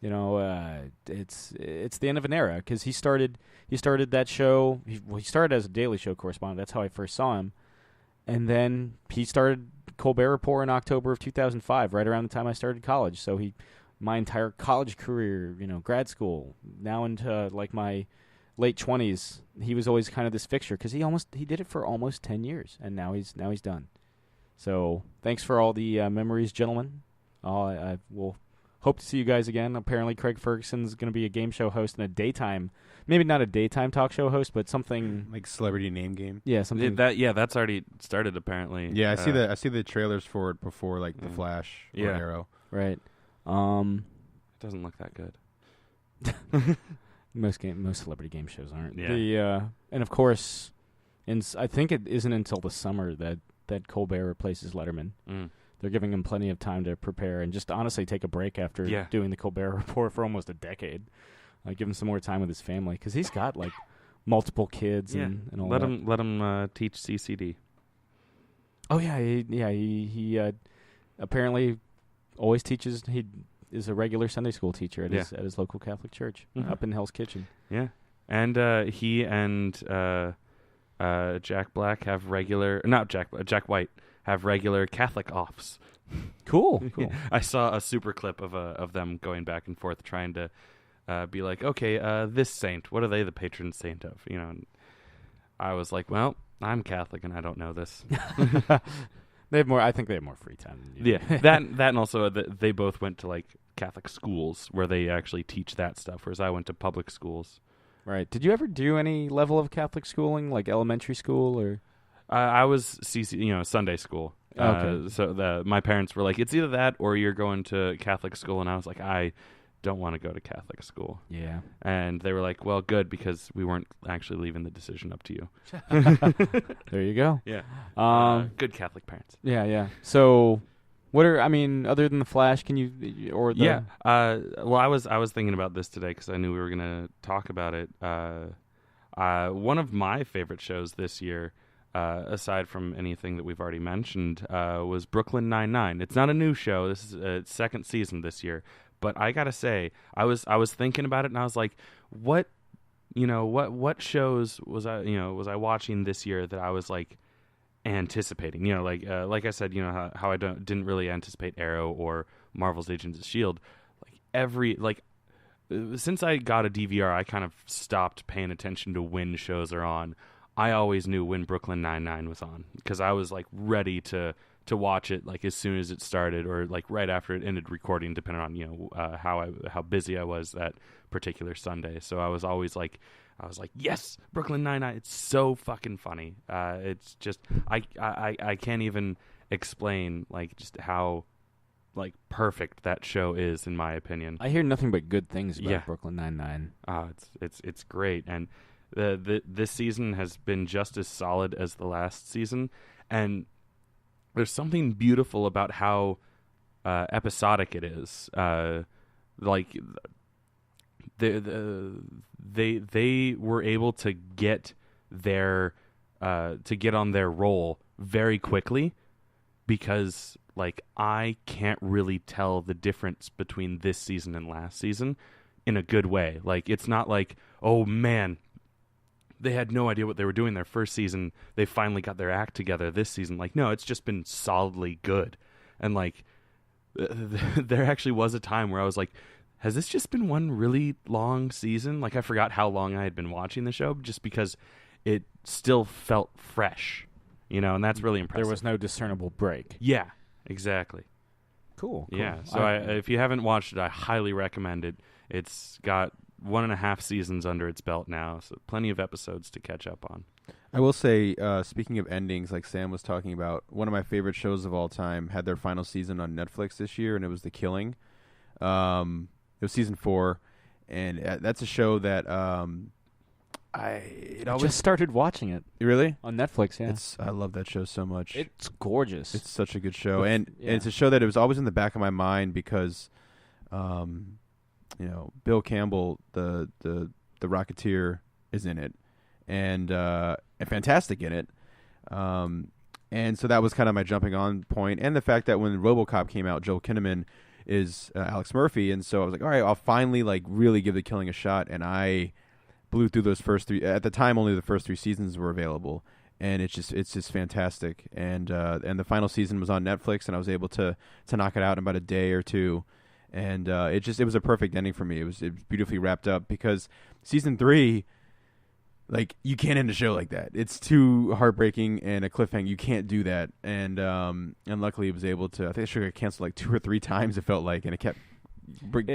You know, it's the end of an era because he started that show. He started as a Daily Show correspondent. That's how I first saw him. And then he started Colbert Report in October of 2005, right around the time I started college. So my entire college career, you know, grad school, now into like my late 20s, he was always kind of this fixture because he did it for almost 10 years, and now he's done. So thanks for all the memories, gentlemen. I will hope to see you guys again. Apparently, Craig Ferguson's going to be a game show host and a daytime. Maybe not a daytime talk show host, but something like celebrity name game. Yeah, something that's already started apparently. Yeah, I see the trailers for it before like the Flash or Arrow. Right. It doesn't look that good. Most celebrity game shows aren't. Yeah. And of course, I think it isn't until the summer that Colbert replaces Letterman. They're giving him plenty of time to prepare and just honestly take a break after doing the Colbert Report for almost a decade. Give him some more time with his family because he's got like multiple kids and all that. Let him teach CCD. Oh yeah, he apparently always teaches. He is a regular Sunday school teacher at his local Catholic church up in Hell's Kitchen. Yeah, and he and Jack Black have Jack White have regular Catholic offs. Cool. I saw a super clip of them going back and forth trying to be like, okay, this saint, what are they the patron saint of? You know, and I was like, well, I'm Catholic and I don't know this. They have more. I think they have more free time than you. Yeah, that and also they both went to like Catholic schools where they actually teach that stuff, whereas I went to public schools. Right. Did you ever do any level of Catholic schooling, like elementary school or? I was Sunday school. Okay. So my parents were like, it's either that or you're going to Catholic school, and I was like, I don't want to go to Catholic school. Yeah. And they were like, well, good, because we weren't actually leaving the decision up to you. There you go. Yeah. Good Catholic parents. Yeah. So, other than the Flash, can you or the? Yeah. Well, I was thinking about this today because I knew we were going to talk about it. One of my favorite shows this year, aside from anything that we've already mentioned, was Brooklyn Nine-Nine. It's not a new show. This is its second season this year. But I gotta say, I was thinking about it, and I was like, what shows was I watching this year that I was like anticipating? You know, like I said, you know how I didn't really anticipate Arrow or Marvel's Agents of S.H.I.E.L.D. Since I got a DVR, I kind of stopped paying attention to when shows are on. I always knew when Brooklyn Nine-Nine was on because I was like ready to watch it like as soon as it started or like right after it ended recording, depending on how busy I was that particular Sunday. So I was like, yes, Brooklyn Nine-Nine. It's so fucking funny. It's just I can't even explain like just how like perfect that show is in my opinion. I hear nothing but good things about Brooklyn Nine-Nine. It's great, and this season has been just as solid as the last season, and there's something beautiful about how episodic it is. Like they were able to get on their roll very quickly because like I can't really tell the difference between this season and last season in a good way. Like it's not like, oh man, they had no idea what they were doing their first season. They finally got their act together this season. Like, no, it's just been solidly good. And like, there actually was a time where I was like, has this just been one really long season? Like, I forgot how long I had been watching the show just because it still felt fresh, and that's really impressive. There was no discernible break. Yeah, exactly. Cool. Yeah, so if you haven't watched it, I highly recommend it. It's got 1.5 seasons under its belt now, so plenty of episodes to catch up on. I will say, speaking of endings, like Sam was talking about, one of my favorite shows of all time had their final season on Netflix this year, and it was The Killing. It was season 4, and that's a show that I just started watching it. Really? On Netflix, yeah. I love that show so much. It's gorgeous. It's such a good show, and it's a show that it was always in the back of my mind because, Bill Campbell, the Rocketeer, is in it, and fantastic in it. And so that was kind of my jumping on point, and the fact that when RoboCop came out, Joel Kinnaman is Alex Murphy, and so I was like, all right, I'll finally like really give The Killing a shot, and I blew through those first 3. At the time, only the first 3 seasons were available, and it's just fantastic. And the final season was on Netflix, and I was able to knock it out in about a day or 2. And it was a perfect ending for me. It was beautifully wrapped up because season 3, like, you can't end a show like that. It's too heartbreaking and a cliffhanger. You can't do that. And luckily it was able to. I think the show got canceled like 2 or 3 times. It felt like, and it kept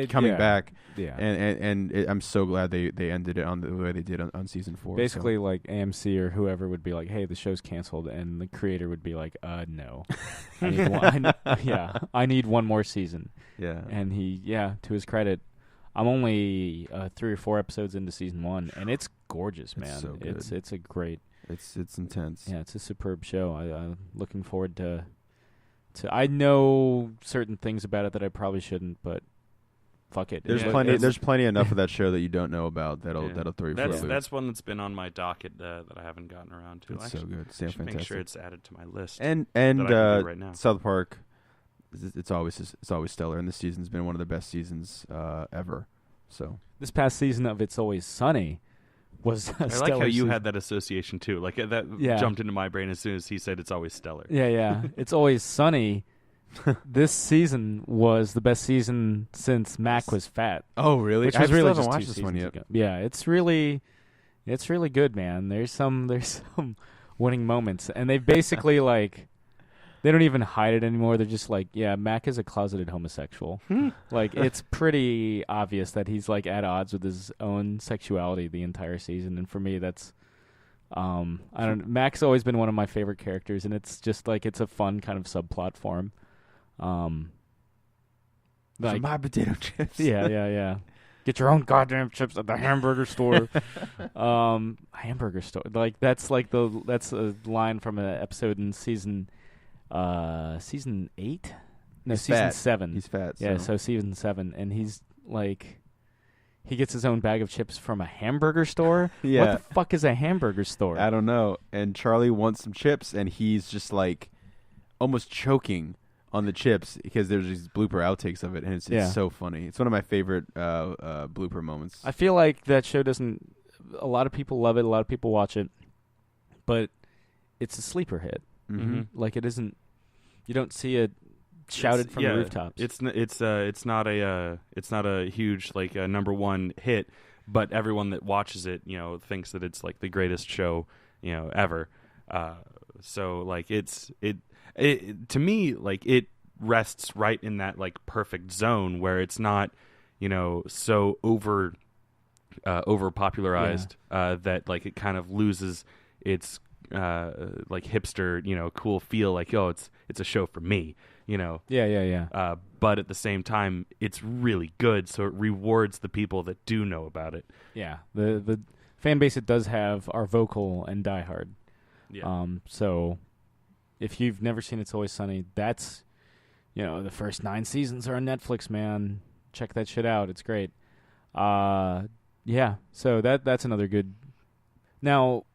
coming back. Yeah. And I'm so glad they ended it on the way they did on season 4. Basically, like AMC or whoever would be like, "Hey, the show's canceled," and the creator would be like, "No, I need one. I need one more season." Yeah. And to his credit, I'm only 3 or 4 episodes into season 1, and it's gorgeous, man. It's so good. It's a great. It's intense. Yeah, it's a superb show. I'm looking forward to. I know certain things about it that I probably shouldn't, but fuck it. There's plenty enough of that show that you don't know about that'll throw you for a loop. That's one that's been on my docket that I haven't gotten around to. It's so good. It's fantastic. Make sure it's added to my list. And right now. South Park, it's always stellar, and this season's been one of the best seasons ever. So this past season of It's Always Sunny was I like how you had that association too. Like that jumped into my brain as soon as he said It's Always Stellar. Yeah. It's Always Sunny. This season was the best season since Mac was fat. Oh, really? Which I was really haven't just watched this one yet. Ago. Yeah, it's really good, man. There's some winning moments, and they basically like they don't even hide it anymore. They're just like, yeah, Mac is a closeted homosexual. Like, it's pretty obvious that he's like at odds with his own sexuality the entire season, and for me, that's Mac's always been one of my favorite characters, and it's just like it's a fun kind of subplot for him. Like my potato chips. Yeah. Get your own goddamn chips at the hamburger store. Hamburger store. Like that's a line from an episode in season 8. No, he's season fat. 7. He's fat. Yeah, so season 7, and he's like, he gets his own bag of chips from a hamburger store. Yeah. What the fuck is a hamburger store? I don't know. And Charlie wants some chips, and he's just like almost choking on the chips because there's these blooper outtakes of it, and it's so funny. It's one of my favorite blooper moments. I feel like that show doesn't. A lot of people love it. A lot of people watch it, but it's a sleeper hit. Mm-hmm. Like, it isn't. You don't see it shouted from the rooftops. It's not a huge like number 1 hit, but everyone that watches it, thinks that it's like the greatest show, ever. So like it to me, like, it rests right in that like perfect zone where it's not, so over popularized that like it kind of loses its like hipster, cool feel, like, oh, it's a show for me, Yeah. But at the same time, it's really good, so it rewards the people that do know about it. Yeah. The fan base it does have are vocal and diehard. Yeah. So if you've never seen It's Always Sunny, that's, the first 9 seasons are on Netflix, man. Check that shit out. It's great. Yeah. So that's another good. Now,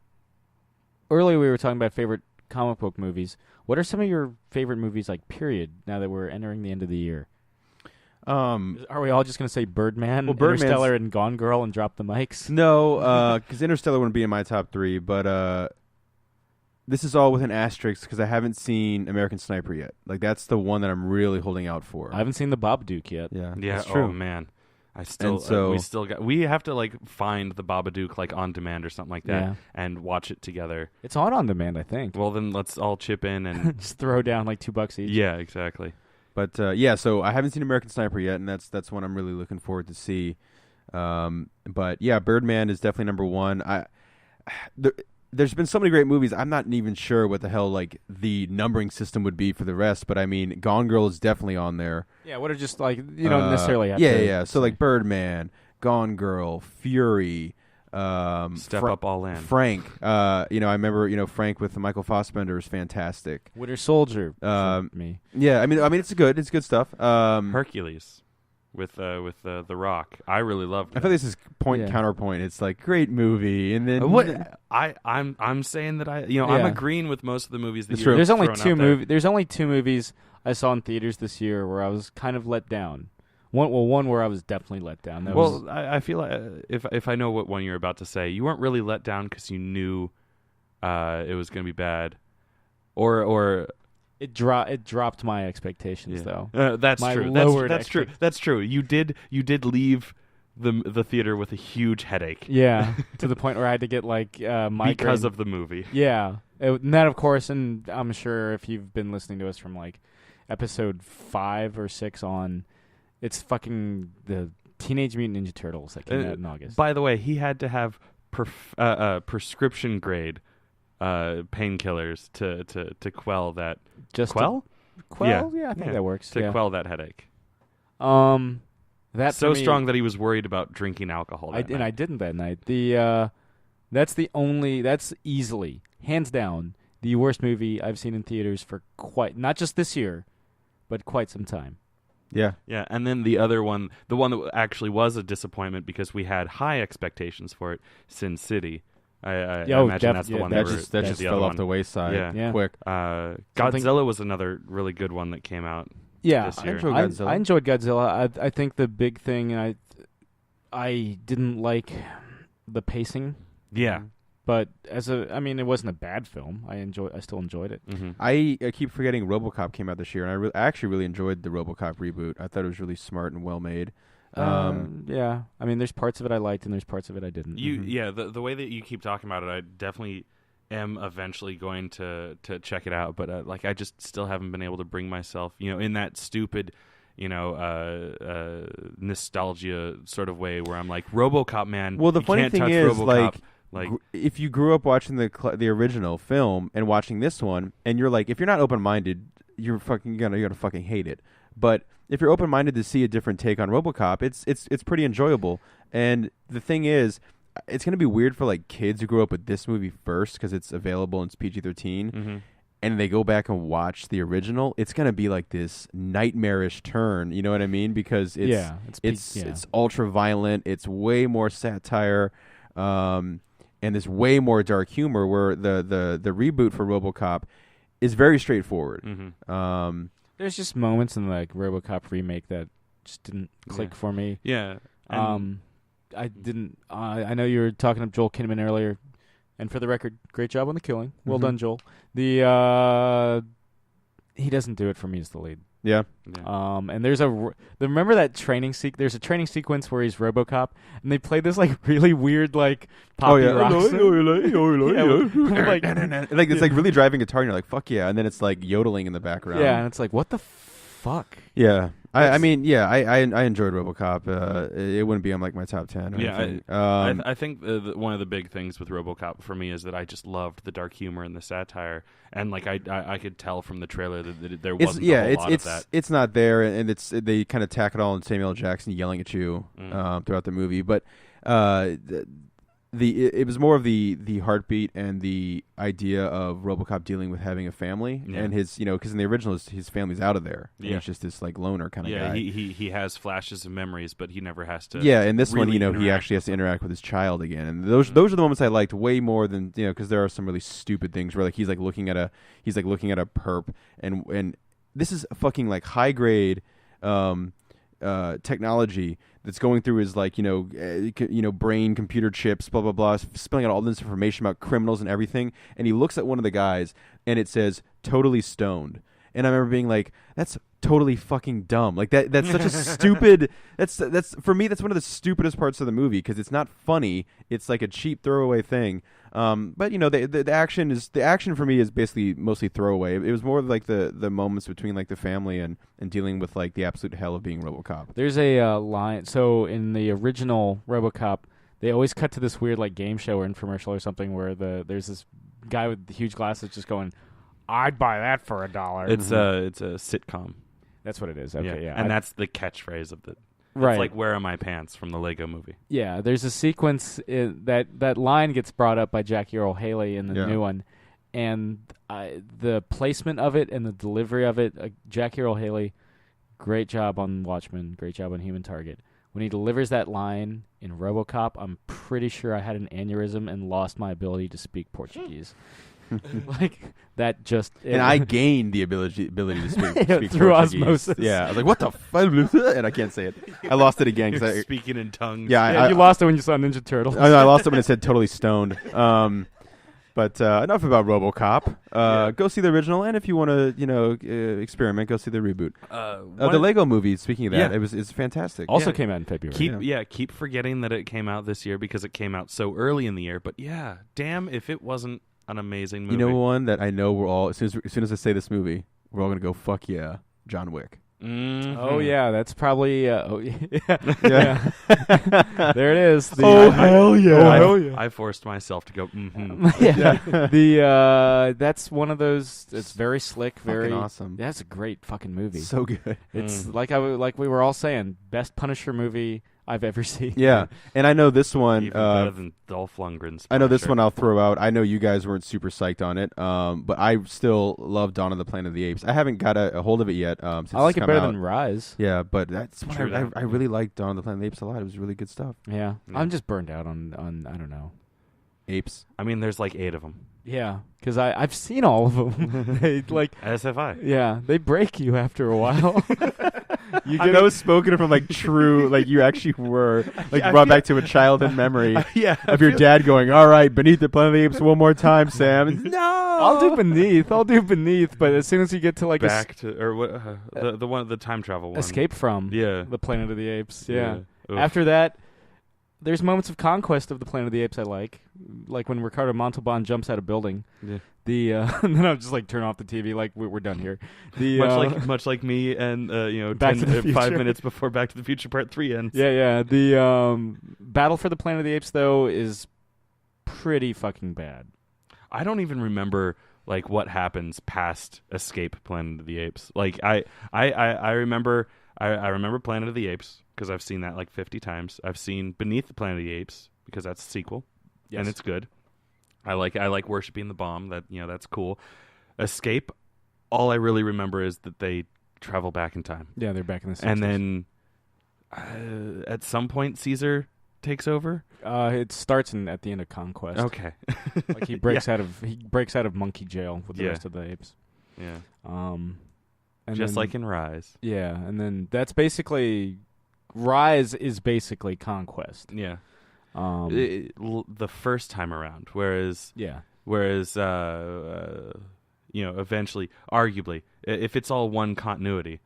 earlier we were talking about favorite comic book movies. What are some of your favorite movies, like, period, now that we're entering the end of the year? Are we all just gonna say Birdman, Well, Birdman's- Interstellar, and Gone Girl and drop the mics? No, because Interstellar wouldn't be in my top 3, but this is all with an asterisk because I haven't seen American Sniper yet. Like, that's the one that I'm really holding out for. I haven't seen the Babadook yet. Yeah, Yeah. that's true. Oh man. We have to like find the Babadook like on demand or something like that Yeah. and watch it together. It's on demand, I think. Well, then let's all chip in and Just throw down like $2 each. yeah, exactly. But yeah, so I haven't seen American Sniper yet, and that's one I'm really looking forward to see. But yeah, Birdman is definitely number one. There's been so many great movies. I'm not even sure what the hell like the numbering system would be for the rest. But I mean, Gone Girl is definitely on there. Yeah, what are just like you don't necessarily have Yeah, to yeah. So like Birdman, Gone Girl, Fury. Step Up All In. Frank. I remember Frank with Michael Fassbender is fantastic. Winter Soldier. For me. Yeah, I mean it's good stuff. Hercules with The Rock. I really loved it. I feel this is point counterpoint. It's like great movie, and then I'm saying that I'm Yeah. agreeing with most of the movies that It's you're true. There's only throwing two out there. movies. There's only 2 movies I saw in theaters this year where I was kind of let down. One where I was definitely let down. That was, I feel like if I know what one you're about to say, you weren't really let down because you knew it was going to be bad, or it dropped my expectations though. that's My true. lowered That's true. That's true. You did leave the theater with a huge headache. Yeah, to the point where I had to get like migraine because of the movie. Yeah, and that of course, and I'm sure if you've been listening to us from like episode 5 or 6 on, it's fucking the Teenage Mutant Ninja Turtles that came out in August. By the way, he had to have prescription grade painkillers to quell that. Just Quell? Yeah, I think that works. To quell that headache. That's so strong that he was worried about drinking alcohol. And I didn't that night. That's easily, hands down, the worst movie I've seen in theaters for not just this year, but quite some time. Yeah. Yeah, and then the other one, the one that actually was a disappointment because we had high expectations for it, Sin City. I imagine that's the one that just fell off the wayside quick. Godzilla was another really good one that came out this year. I enjoyed Godzilla. I think the big thing, and I didn't like the pacing. Yeah. But it wasn't a bad film. I still enjoyed it. Mm-hmm. I keep forgetting RoboCop came out this year, and I actually really enjoyed the RoboCop reboot. I thought it was really smart and well made. Yeah, I mean, there's parts of it I liked, and there's parts of it I didn't. The way that you keep talking about it, I definitely am eventually going to check it out. But I just still haven't been able to bring myself, in that stupid, nostalgia sort of way where I'm like, RoboCop, man. Well, the funny thing is, RoboCop. If you grew up watching the original film and watching this one, and you're like, if you're not open-minded, you're gonna fucking hate it. But if you're open-minded to see a different take on RoboCop, it's pretty enjoyable. And the thing is, it's gonna be weird for like kids who grew up with this movie first because it's available and it's PG-13, and they go back and watch the original. It's gonna be like this nightmarish turn. You know what I mean? Because it's ultra violent. It's way more satire. And there's way more dark humor, where the reboot for RoboCop is very straightforward. Mm-hmm. There's just moments in the RoboCop remake that just didn't click for me. Yeah. I didn't. I know you were talking to Joel Kinnaman earlier, and for the record, great job on The Killing. Well done, Joel. He doesn't do it for me as the lead. Yeah. And remember that training there's a training sequence where he's RoboCop, and they play this really weird poppy rock song. Like it's like really driving guitar, and you're like, fuck yeah, and then it's like yodeling in the background. Yeah, and it's like, what the fuck? Yeah. I enjoyed RoboCop. It wouldn't be on my top 10. I think one of the big things with RoboCop for me is that I just loved the dark humor and the satire, and I could tell from the trailer that there wasn't a whole lot of that. It's not there, and they kind of tack it all on Samuel L. Jackson yelling at you throughout the movie, but it was more of the heartbeat and the idea of RoboCop dealing with having a family, and his because in the original his family's out of there. And he's just this loner kind of guy. He has flashes of memories, but he never has to. Yeah, in this really one, he actually has to interact with his child again, and those are the moments I liked way more than because there are some really stupid things where he's looking at a perp, and this is a fucking high grade. technology that's going through his like brain, computer chips, blah blah blah, spilling out all this information about criminals and everything. And he looks at one of the guys, and it says "totally stoned." And I remember being like, "That's totally fucking dumb." Like that's such a stupid. That's for me. That's one of the stupidest parts of the movie because it's not funny. It's like a cheap throwaway thing. But the action for me is basically mostly throwaway. It was more like the moments between like the family and dealing with like the absolute hell of being RoboCop. There's a line. So in the original RoboCop, they always cut to this weird like game show or infomercial or something where there's this guy with huge glasses just going, "I'd buy that for $1." It's a sitcom. That's what it is. Okay, yeah. And that's the catchphrase of the. Right. It's like "Where Are My Pants" from the Lego Movie. Yeah, there's a sequence that line gets brought up by Jackie Earle Haley in the new one, and the placement of it and the delivery of it. Jackie Earle Haley, great job on Watchmen, great job on Human Target. When he delivers that line in RoboCop, I'm pretty sure I had an aneurysm and lost my ability to speak Portuguese. Like that just and I gained the ability to speak through Portuguese. osmosis. Yeah, I was like, "What the fuck?" And I can't say it. I lost it again because speaking in tongues. Yeah, you lost it when you saw Ninja Turtles. I lost it when it said "totally stoned." But enough about RoboCop. Go see the original, and if you want to, experiment, go see the reboot. The Lego Movie. Speaking of that, it's fantastic. Also came out in February. Keep forgetting that it came out this year because it came out so early in the year. But yeah, damn if it wasn't an amazing movie. You know one that I know we're all as soon as I say this movie, we're all gonna go fuck yeah, John Wick. Mm-hmm. Oh yeah, that's probably yeah. There it is. Hell yeah! I forced myself to go. Mm-hmm. That's one of those. It's very slick, very fucking awesome. That's a great fucking movie. So good. It's like we were all saying, best Punisher movie I've ever seen. Yeah, and I know this one even better than Dolph Lundgren's. I know this one I'll throw out. I know you guys weren't super psyched on it, but I still love Dawn of the Planet of the Apes. I haven't got a hold of it yet. Since I like it's it better come out. than Rise. Yeah, but that's why I really like Dawn of the Planet of the Apes a lot. It was really good stuff. Yeah. I'm just burned out on I don't know. Apes. I mean, there's like 8 of them. Yeah, because I've seen all of them. They as have I. Yeah, they break you after a while. You get those spoken from like true, like you actually were like brought back to a childhood memory of your dad going, "All right, Beneath the Planet of the Apes one more time, Sam." No, I'll do Beneath, but as soon as you get to like back to or what the time travel one, Escape from the Planet of the Apes. Yeah. After that, there's moments of conquest of the Planet of the Apes I like when Ricardo Montalban jumps out of building. Yeah. And then I'll just like turn off the TV, like we're done here. Much like me and 5 minutes before Back to the Future Part 3 ends. Yeah. The Battle for the Planet of the Apes though is pretty fucking bad. I don't even remember like what happens past Escape Planet of the Apes. Like I remember Planet of the Apes because I've seen that like 50 times. I've seen Beneath the Planet of the Apes because that's a sequel, and it's good. I like worshiping the bomb. That's cool. Escape. All I really remember is that they travel back in time. Yeah, they're back in the 60s. And then at some point, Caesar takes over. It starts at the end of Conquest. Okay, like he breaks out of monkey jail with the rest of the apes. Yeah. And just like in Rise. Yeah, and then that's basically Rise is basically Conquest. Yeah. The first time around, whereas eventually, arguably, if it's all one continuity,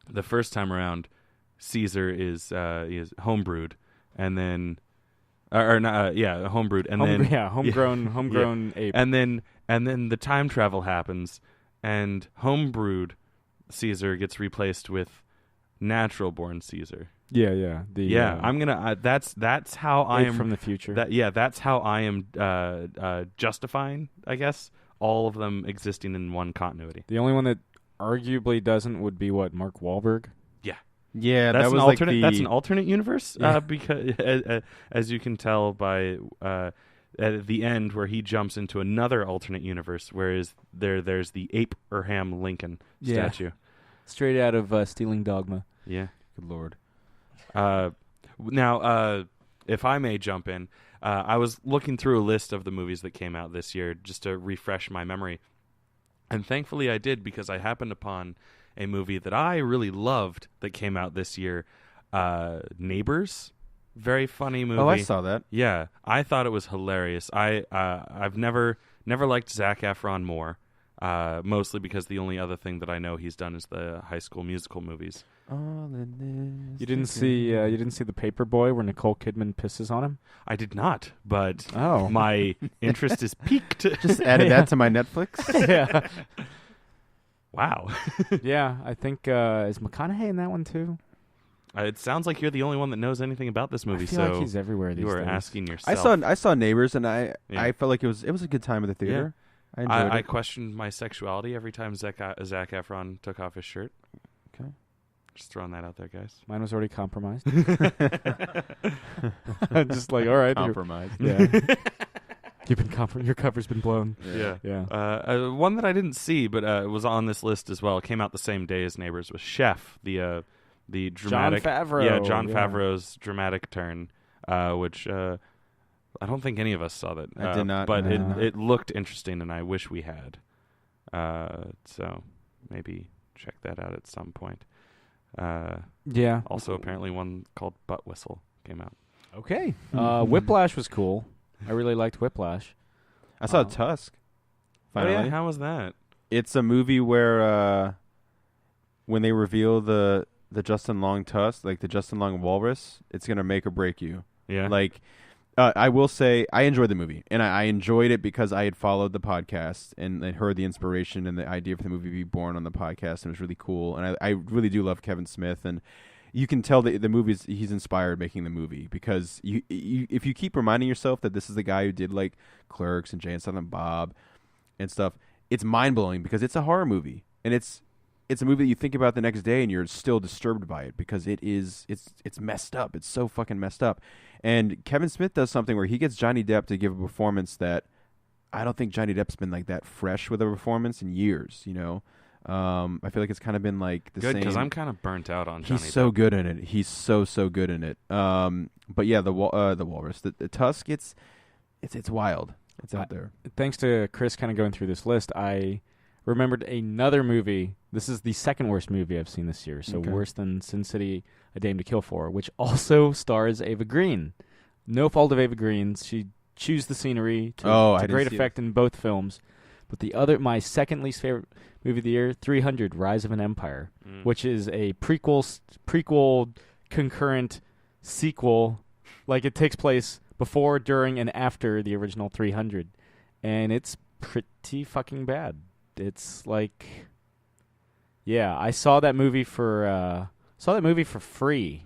the first time around, Caesar is homebrewed, and then homebrewed, and homegrown ape, and then the time travel happens, and homebrewed Caesar gets replaced with natural born Caesar. I'm gonna. That's how I am from the future. That's how I am justifying, I guess, all of them existing in one continuity. The only one that arguably doesn't would be Mark Wahlberg. Yeah, that's an alternate. That's an alternate universe. Because as you can tell by at the end where he jumps into another alternate universe, whereas there's the Abraham Lincoln statue, straight out of Stealing Dogma. Yeah, good lord. Now, if I may jump in, I was looking through a list of the movies that came out this year just to refresh my memory. And thankfully I did, because I happened upon a movie that I really loved that came out this year, Neighbors. Very funny movie. Oh, I saw that. Yeah, I thought it was hilarious. I've never liked Zac Efron more, mostly because the only other thing that I know he's done is the High School Musical movies. You didn't see the Paperboy where Nicole Kidman pisses on him? I did not, but Oh. my interest is piqued. Just added that to my Netflix. Yeah. Wow. Yeah, I think is McConaughey in that one too? It sounds like you're the only one that knows anything about this movie, I feel so like he's everywhere these you are days. asking yourself. I saw Neighbors, and Yeah. I felt like it was a good time at the theater. I enjoyed I it. questioned my sexuality every time Zac Efron took off his shirt. Okay. Just throwing that out there, guys. Mine was already compromised. Just like, all right. Compromised. Yeah. Your cover's been blown. Yeah. Yeah. One that I didn't see, but was on this list as well. It came out the same day as Neighbors. Was Chef, the dramatic Jon Favreau. Yeah, Jon Yeah. Favreau's dramatic turn, which I don't think any of us saw that. I did not. But No. it looked interesting, and I wish we had. So maybe check that out at some point. Yeah. Also, apparently one called Butt Whistle came out. Okay. Whiplash was cool. I really liked Whiplash. I saw Oh. Tusk. Oh, Finally, yeah? How was that? it's a movie where when they reveal the Justin Long tusk, like the Justin Long walrus, it's gonna make or break you. Yeah. Like, I will say I enjoyed the movie, and I enjoyed it because I had followed the podcast and heard the inspiration and the idea for the movie be born on the podcast, and it was really cool. And I really do love Kevin Smith, and you can tell the movies he's inspired making the movie because you if you keep reminding yourself that this is the guy who did like Clerks and Jay and Silent Bob and stuff, it's mind blowing because it's a horror movie, and it's a movie that you think about the next day and you're still disturbed by it because it's messed up. It's so fucking messed up. And Kevin Smith does something where he gets Johnny Depp to give a performance that I don't think Johnny Depp's been like that fresh with a performance in years, you know? I feel like it's kind of been like the Good, same. because I'm kind of burnt out on Johnny He's so Depp. good in it. He's so good in it. But yeah, the walrus, the tusk, it's wild. It's out there. Thanks to Chris kind of going through this list, I remembered another movie. This is the second worst movie I've seen this year, so Okay. worse than Sin City, A Dame to Kill For, which also stars Ava Green. No fault of Ava Green's. She chews the scenery to I didn't great see effect in both films. But my second least favorite movie of the year, 300, Rise of an Empire, which is a prequel concurrent sequel. Like, it takes place before, during, and after the original 300. And it's pretty fucking bad. It's like, yeah, I saw that movie for free.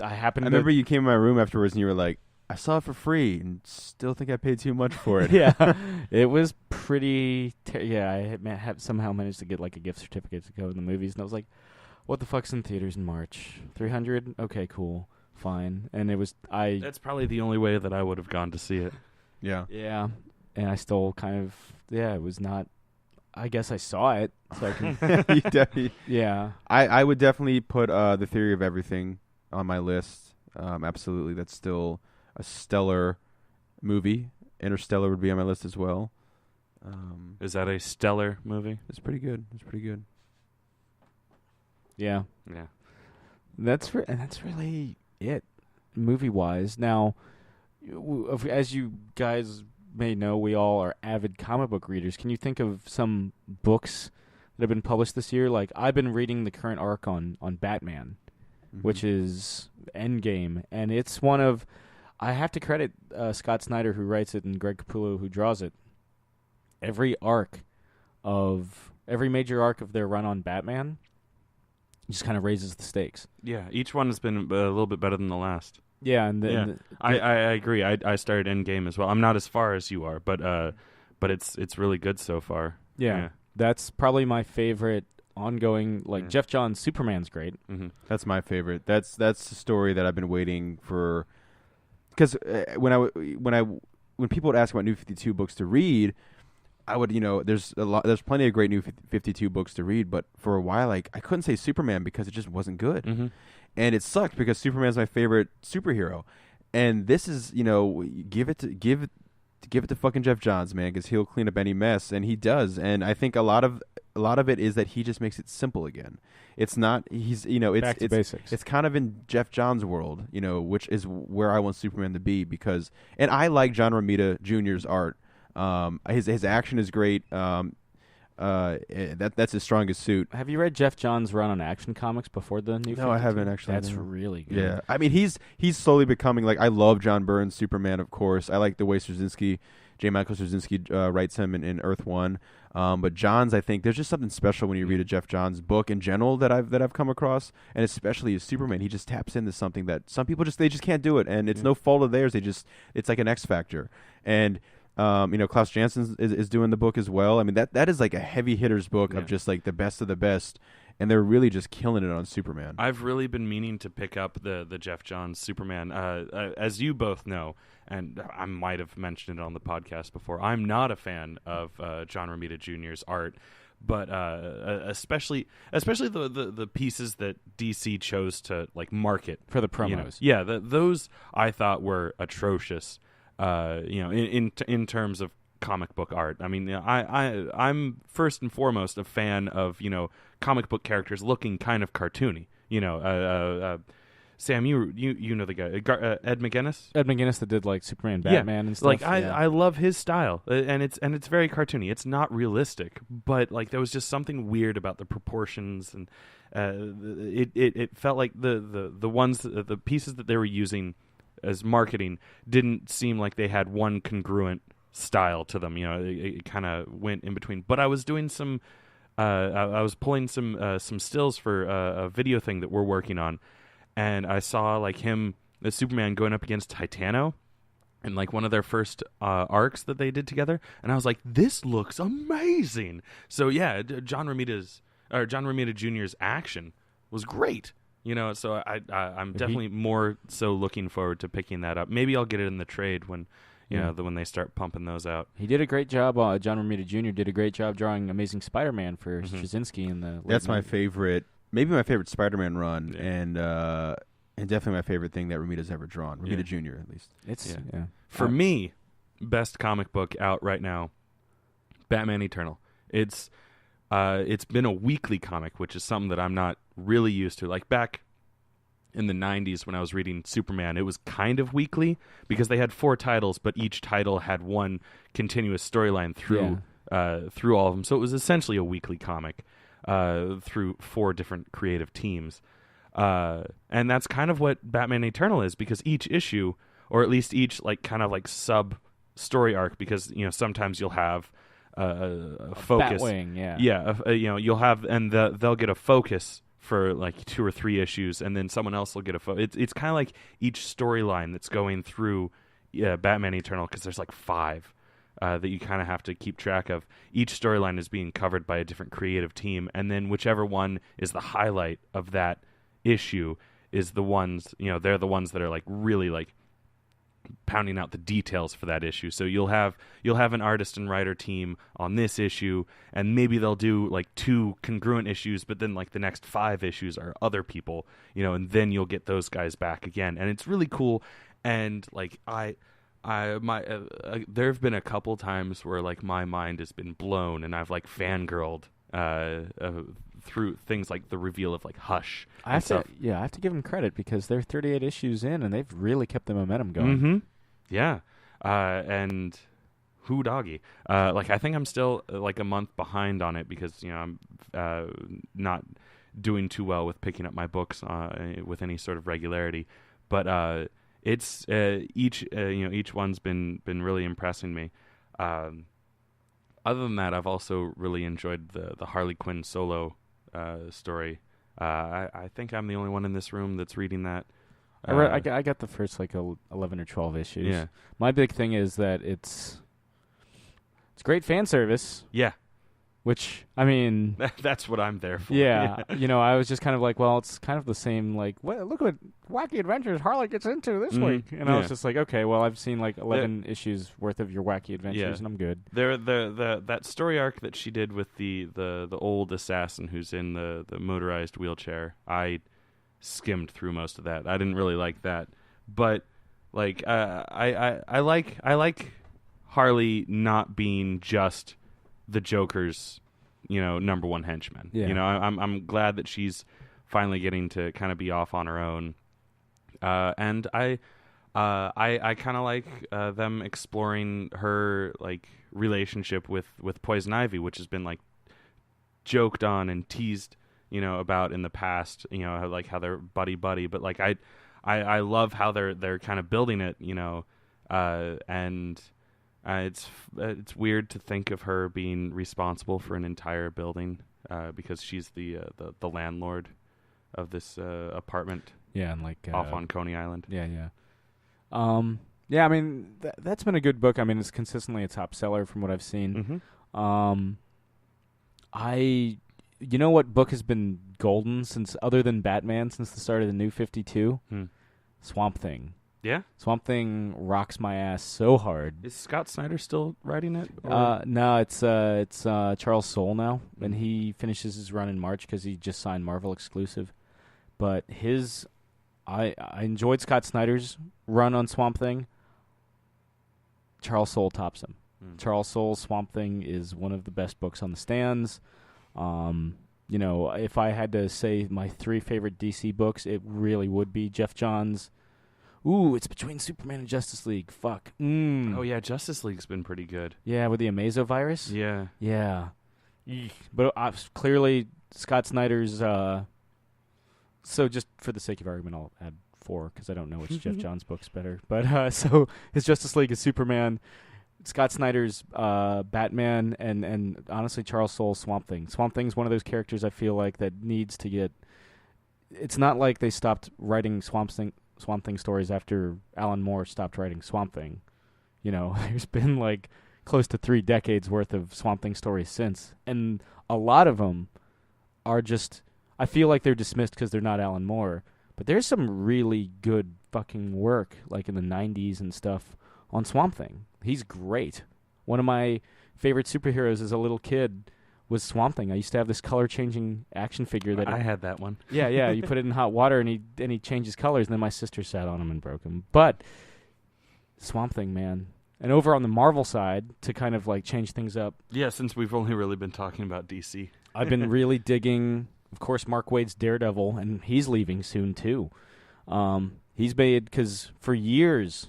I remember you came in my room afterwards and you were like, I saw it for free and still think I paid too much for it. Yeah, it was pretty. I had somehow managed to get like a gift certificate to go to the movies, and I was like, "What the fuck's in theaters in March? 300? Okay, cool, fine." And it was That's probably the only way that I would have gone to see it. Yeah. Yeah, and I still kind of it was not. I guess I saw it, so I can. You definitely, Yeah, I would definitely put The Theory of Everything on my list. Absolutely, that's still a stellar movie. Interstellar would be on my list as well. Is that a stellar movie? It's pretty good. yeah. Yeah. That's really it, movie wise. Now, as you guys may know, we all are avid comic book readers. Can you think of some books that have been published this year? Like, I've been reading the current arc on Batman, which is Endgame, and it's one of. I have to credit Scott Snyder, who writes it, and Greg Capullo, who draws it. Every major arc of their run on Batman just kind of raises the stakes. Yeah, each one has been a little bit better than the last. Yeah, and I agree. I started Endgame as well. I'm not as far as you are, but it's really good so far. yeah, that's probably my favorite ongoing. Like Jeff Johns' Superman's great. Mm-hmm. That's my favorite. That's the story that I've been waiting for. Because when people would ask about New 52 books to read, I would, there's plenty of great New 52 books to read, but for a while, I couldn't say Superman because it just wasn't good, and it sucked because Superman's my favorite superhero, and this is, give give it to fucking Jeff Johns, man, because he'll clean up any mess, and he does. And I think a lot of it is that he just makes it simple again. It's not he's Back to basics. It's kind of in Jeff Johns' world, which is where I want Superman to be, because and I like John Romita Jr.'s art. His action is great. That's his strongest suit. Have you read Jeff Johns' run on Action Comics before the new? No, I haven't actually. That's really good. Yeah, I mean he's slowly becoming like, I love John Byrne's Superman, of course. I like the way J. Michael Straczynski writes him in Earth One. But Johns, I think there's just something special when you read a Jeff Johns book in general that I've come across, and especially his Superman. He just taps into something that some people just can't do it, and it's no fault of theirs. It's like an X factor. And Klaus Janson is doing the book as well. I mean, that is like a heavy hitters book of just like the best of the best, and they're really just killing it on Superman. I've really been meaning to pick up the Jeff Johns Superman. As you both know, and I might have mentioned it on the podcast before, I'm not a fan of John Romita Jr.'s art, but especially the pieces that DC chose to like market for the promos. Those I thought were atrocious. In terms of comic book art. I mean, I'm first and foremost a fan of, comic book characters looking kind of cartoony. Sam, you know the guy, Ed McGuinness? Ed McGuinness that did like Superman, Batman and stuff. Like I love his style, and it's very cartoony. It's not realistic, but like there was just something weird about the proportions, and it felt like the pieces that they were using as marketing didn't seem like they had one congruent style to them. It kind of went in between. But I was doing some, I was pulling some stills for a video thing that we're working on, and I saw like the Superman going up against Titano, in like one of their first arcs that they did together, and I was like, this looks amazing. So yeah, John Romita Jr.'s action was great. So I'm definitely more so looking forward to picking that up. Maybe I'll get it in the trade when when they start pumping those out. He did a great job. John Romita Jr. did a great job drawing Amazing Spider-Man for Straczynski in the. That's my favorite. Maybe my favorite Spider-Man run, and definitely my favorite thing that Romita's ever drawn. Romita Jr. at least. For me, best comic book out right now, Batman Eternal. It's been a weekly comic, which is something that I'm not really used to. Like back in the 90s when I was reading Superman, it was kind of weekly because they had 4 titles, but each title had one continuous storyline through all of them. So it was essentially a weekly comic through 4 different creative teams. And that's kind of what Batman Eternal is, because each issue, or at least each like kind of like sub story arc, because sometimes you'll have a focus. Batwing, you'll have, and they'll get a focus for like 2 or 3 issues, and then someone else will get a focus. It's kind of like each storyline that's going through Batman Eternal, because there's like 5 that you kind of have to keep track of. Each storyline is being covered by a different creative team, and then whichever one is the highlight of that issue is the ones, they're the ones that are like really like pounding out the details for that issue. So you'll have an artist and writer team on this issue, and maybe they'll do like 2 congruent issues, but then like the next 5 issues are other people, and then you'll get those guys back again, and it's really cool. And like there have been a couple times where like my mind has been blown, and I've like fangirled through things like the reveal of like Hush. I have to give them credit, because they're 38 issues in, and they've really kept the momentum going. Mm-hmm. Yeah, and who doggy? Like I think I'm still like a month behind on it, because I'm not doing too well with picking up my books with any sort of regularity. But it's each one's been really impressing me. Other than that, I've also really enjoyed the Harley Quinn solo story. I think I'm the only one in this room that's reading that. I got the first like 11 or 12 issues. Yeah. My big thing is that it's great fan service. Yeah. Which, I mean... That's what I'm there for. Yeah. I was just kind of like, well, it's kind of the same, like, look what wacky adventures Harley gets into this week. And I was just like, okay, well, I've seen like 11 issues worth of your wacky adventures, and I'm good. That story arc that she did with the old assassin who's in the motorized wheelchair, I skimmed through most of that. I didn't really like that. But, like, I like Harley not being just the Joker's, number one henchman. Yeah. I'm glad that she's finally getting to kind of be off on her own. And I kind of like them exploring her like relationship with Poison Ivy, which has been like joked on and teased, about in the past. Like how they're buddy, but like I love how they're kind of building it. And it's weird to think of her being responsible for an entire building because she's the landlord of this apartment. Yeah, and like off on Coney Island. Yeah. Yeah, I mean that's been a good book. I mean, it's consistently a top seller from what I've seen. Mm-hmm. You know what book has been golden since, other than Batman, since the start of the New 52? Swamp Thing. Yeah? Swamp Thing rocks my ass so hard. Is Scott Snyder still writing it? No, it's Charles Soule now, and he finishes his run in March because he just signed Marvel exclusive. But I enjoyed Scott Snyder's run on Swamp Thing. Charles Soule tops him. Charles Soule's Swamp Thing is one of the best books on the stands. If I had to say my 3 favorite DC books, it really would be Jeff Johns. Ooh, it's between Superman and Justice League. Fuck. Oh, yeah, Justice League's been pretty good. Yeah, with the Amazo virus? Yeah. Yeah. But clearly, Scott Snyder's... So just for the sake of argument, I'll add 4, because I don't know which Jeff Johns book's better. But so his Justice League is Superman, Scott Snyder's Batman, and honestly Charles Soule's Swamp Thing. Swamp Thing's one of those characters I feel like that needs to get... It's not like they stopped writing Swamp Thing stories after Alan Moore stopped writing Swamp Thing. There's been like close to 3 decades worth of Swamp Thing stories since. And a lot of them are just... I feel like they're dismissed because they're not Alan Moore. But there's some really good fucking work, like in the 90s and stuff, on Swamp Thing. He's great. One of my favorite superheroes as a little kid was Swamp Thing. I used to have this color-changing action figure that... I had that one. Yeah. You put it in hot water, and he changes colors, and then my sister sat on him and broke him. But Swamp Thing, man. And over on the Marvel side, to kind of like change things up... Yeah, since we've only really been talking about DC. I've been really digging... Of course, Mark Waid's Daredevil, and he's leaving soon, too. He's made, because for years,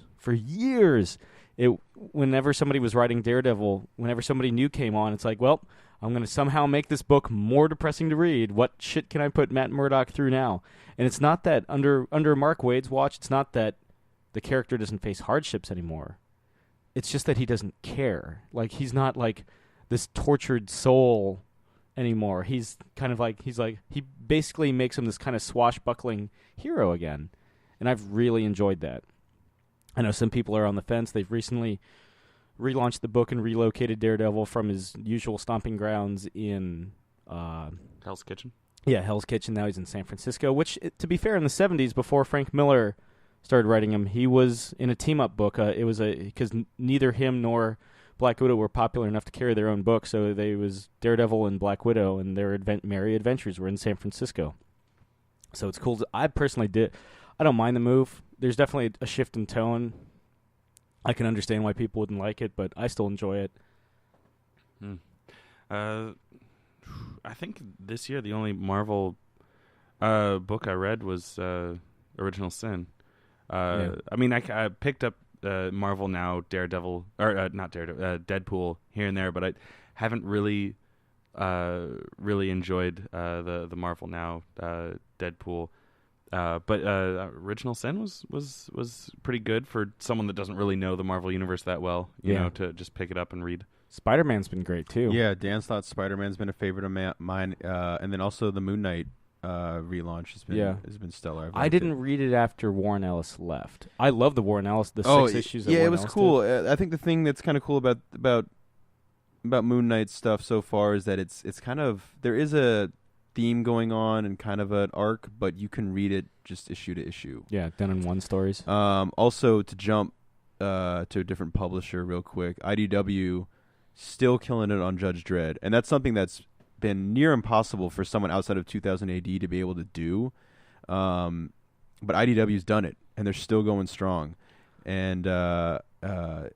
whenever somebody was writing Daredevil, whenever somebody new came on, it's like, well, I'm going to somehow make this book more depressing to read. What shit can I put Matt Murdock through now? And it's not that, under Mark Waid's watch, it's not that the character doesn't face hardships anymore. It's just that he doesn't care. Like, he's not like this tortured soul anymore. He's kind of like, he basically makes him this kind of swashbuckling hero again. And I've really enjoyed that. I know some people are on the fence. They've recently relaunched the book and relocated Daredevil from his usual stomping grounds in... Hell's Kitchen? Yeah, Hell's Kitchen. Now he's in San Francisco, which, to be fair, in the 70s, before Frank Miller started writing him, he was in a team-up book. It was because neither him nor Black Widow were popular enough to carry their own book, so they was Daredevil and Black Widow, and their merry adventures were in San Francisco. So it's cool. I personally I don't mind the move. There's definitely a shift in tone. I can understand why people wouldn't like it, but I still enjoy it. I think this year the only Marvel book I read was Original Sin. I mean, I picked up Marvel Now, Daredevil, or not Daredevil, Deadpool here and there, but I haven't really enjoyed the Marvel Now Deadpool. But Original Sin was pretty good for someone that doesn't really know the Marvel Universe that well, you know, to just pick it up and read. Spider-Man's been great, too. Yeah, Dan's thought Spider-Man's been a favorite of mine. And then also the Moon Knight relaunch has been stellar. I didn't read it after Warren Ellis left. I love the Warren Ellis, 6 issues that Warren Ellis it was cool. did. I think the thing that's kind of cool about Moon Knight stuff so far is that it's kind of, there is a theme going on and kind of an arc, but you can read it just issue to issue. Yeah, done in one stories. Also, to jump to a different publisher real quick, IDW still killing it on Judge Dredd, and that's something that's been near impossible for someone outside of 2000 AD to be able to do. But IDW's done it, and they're still going strong. and I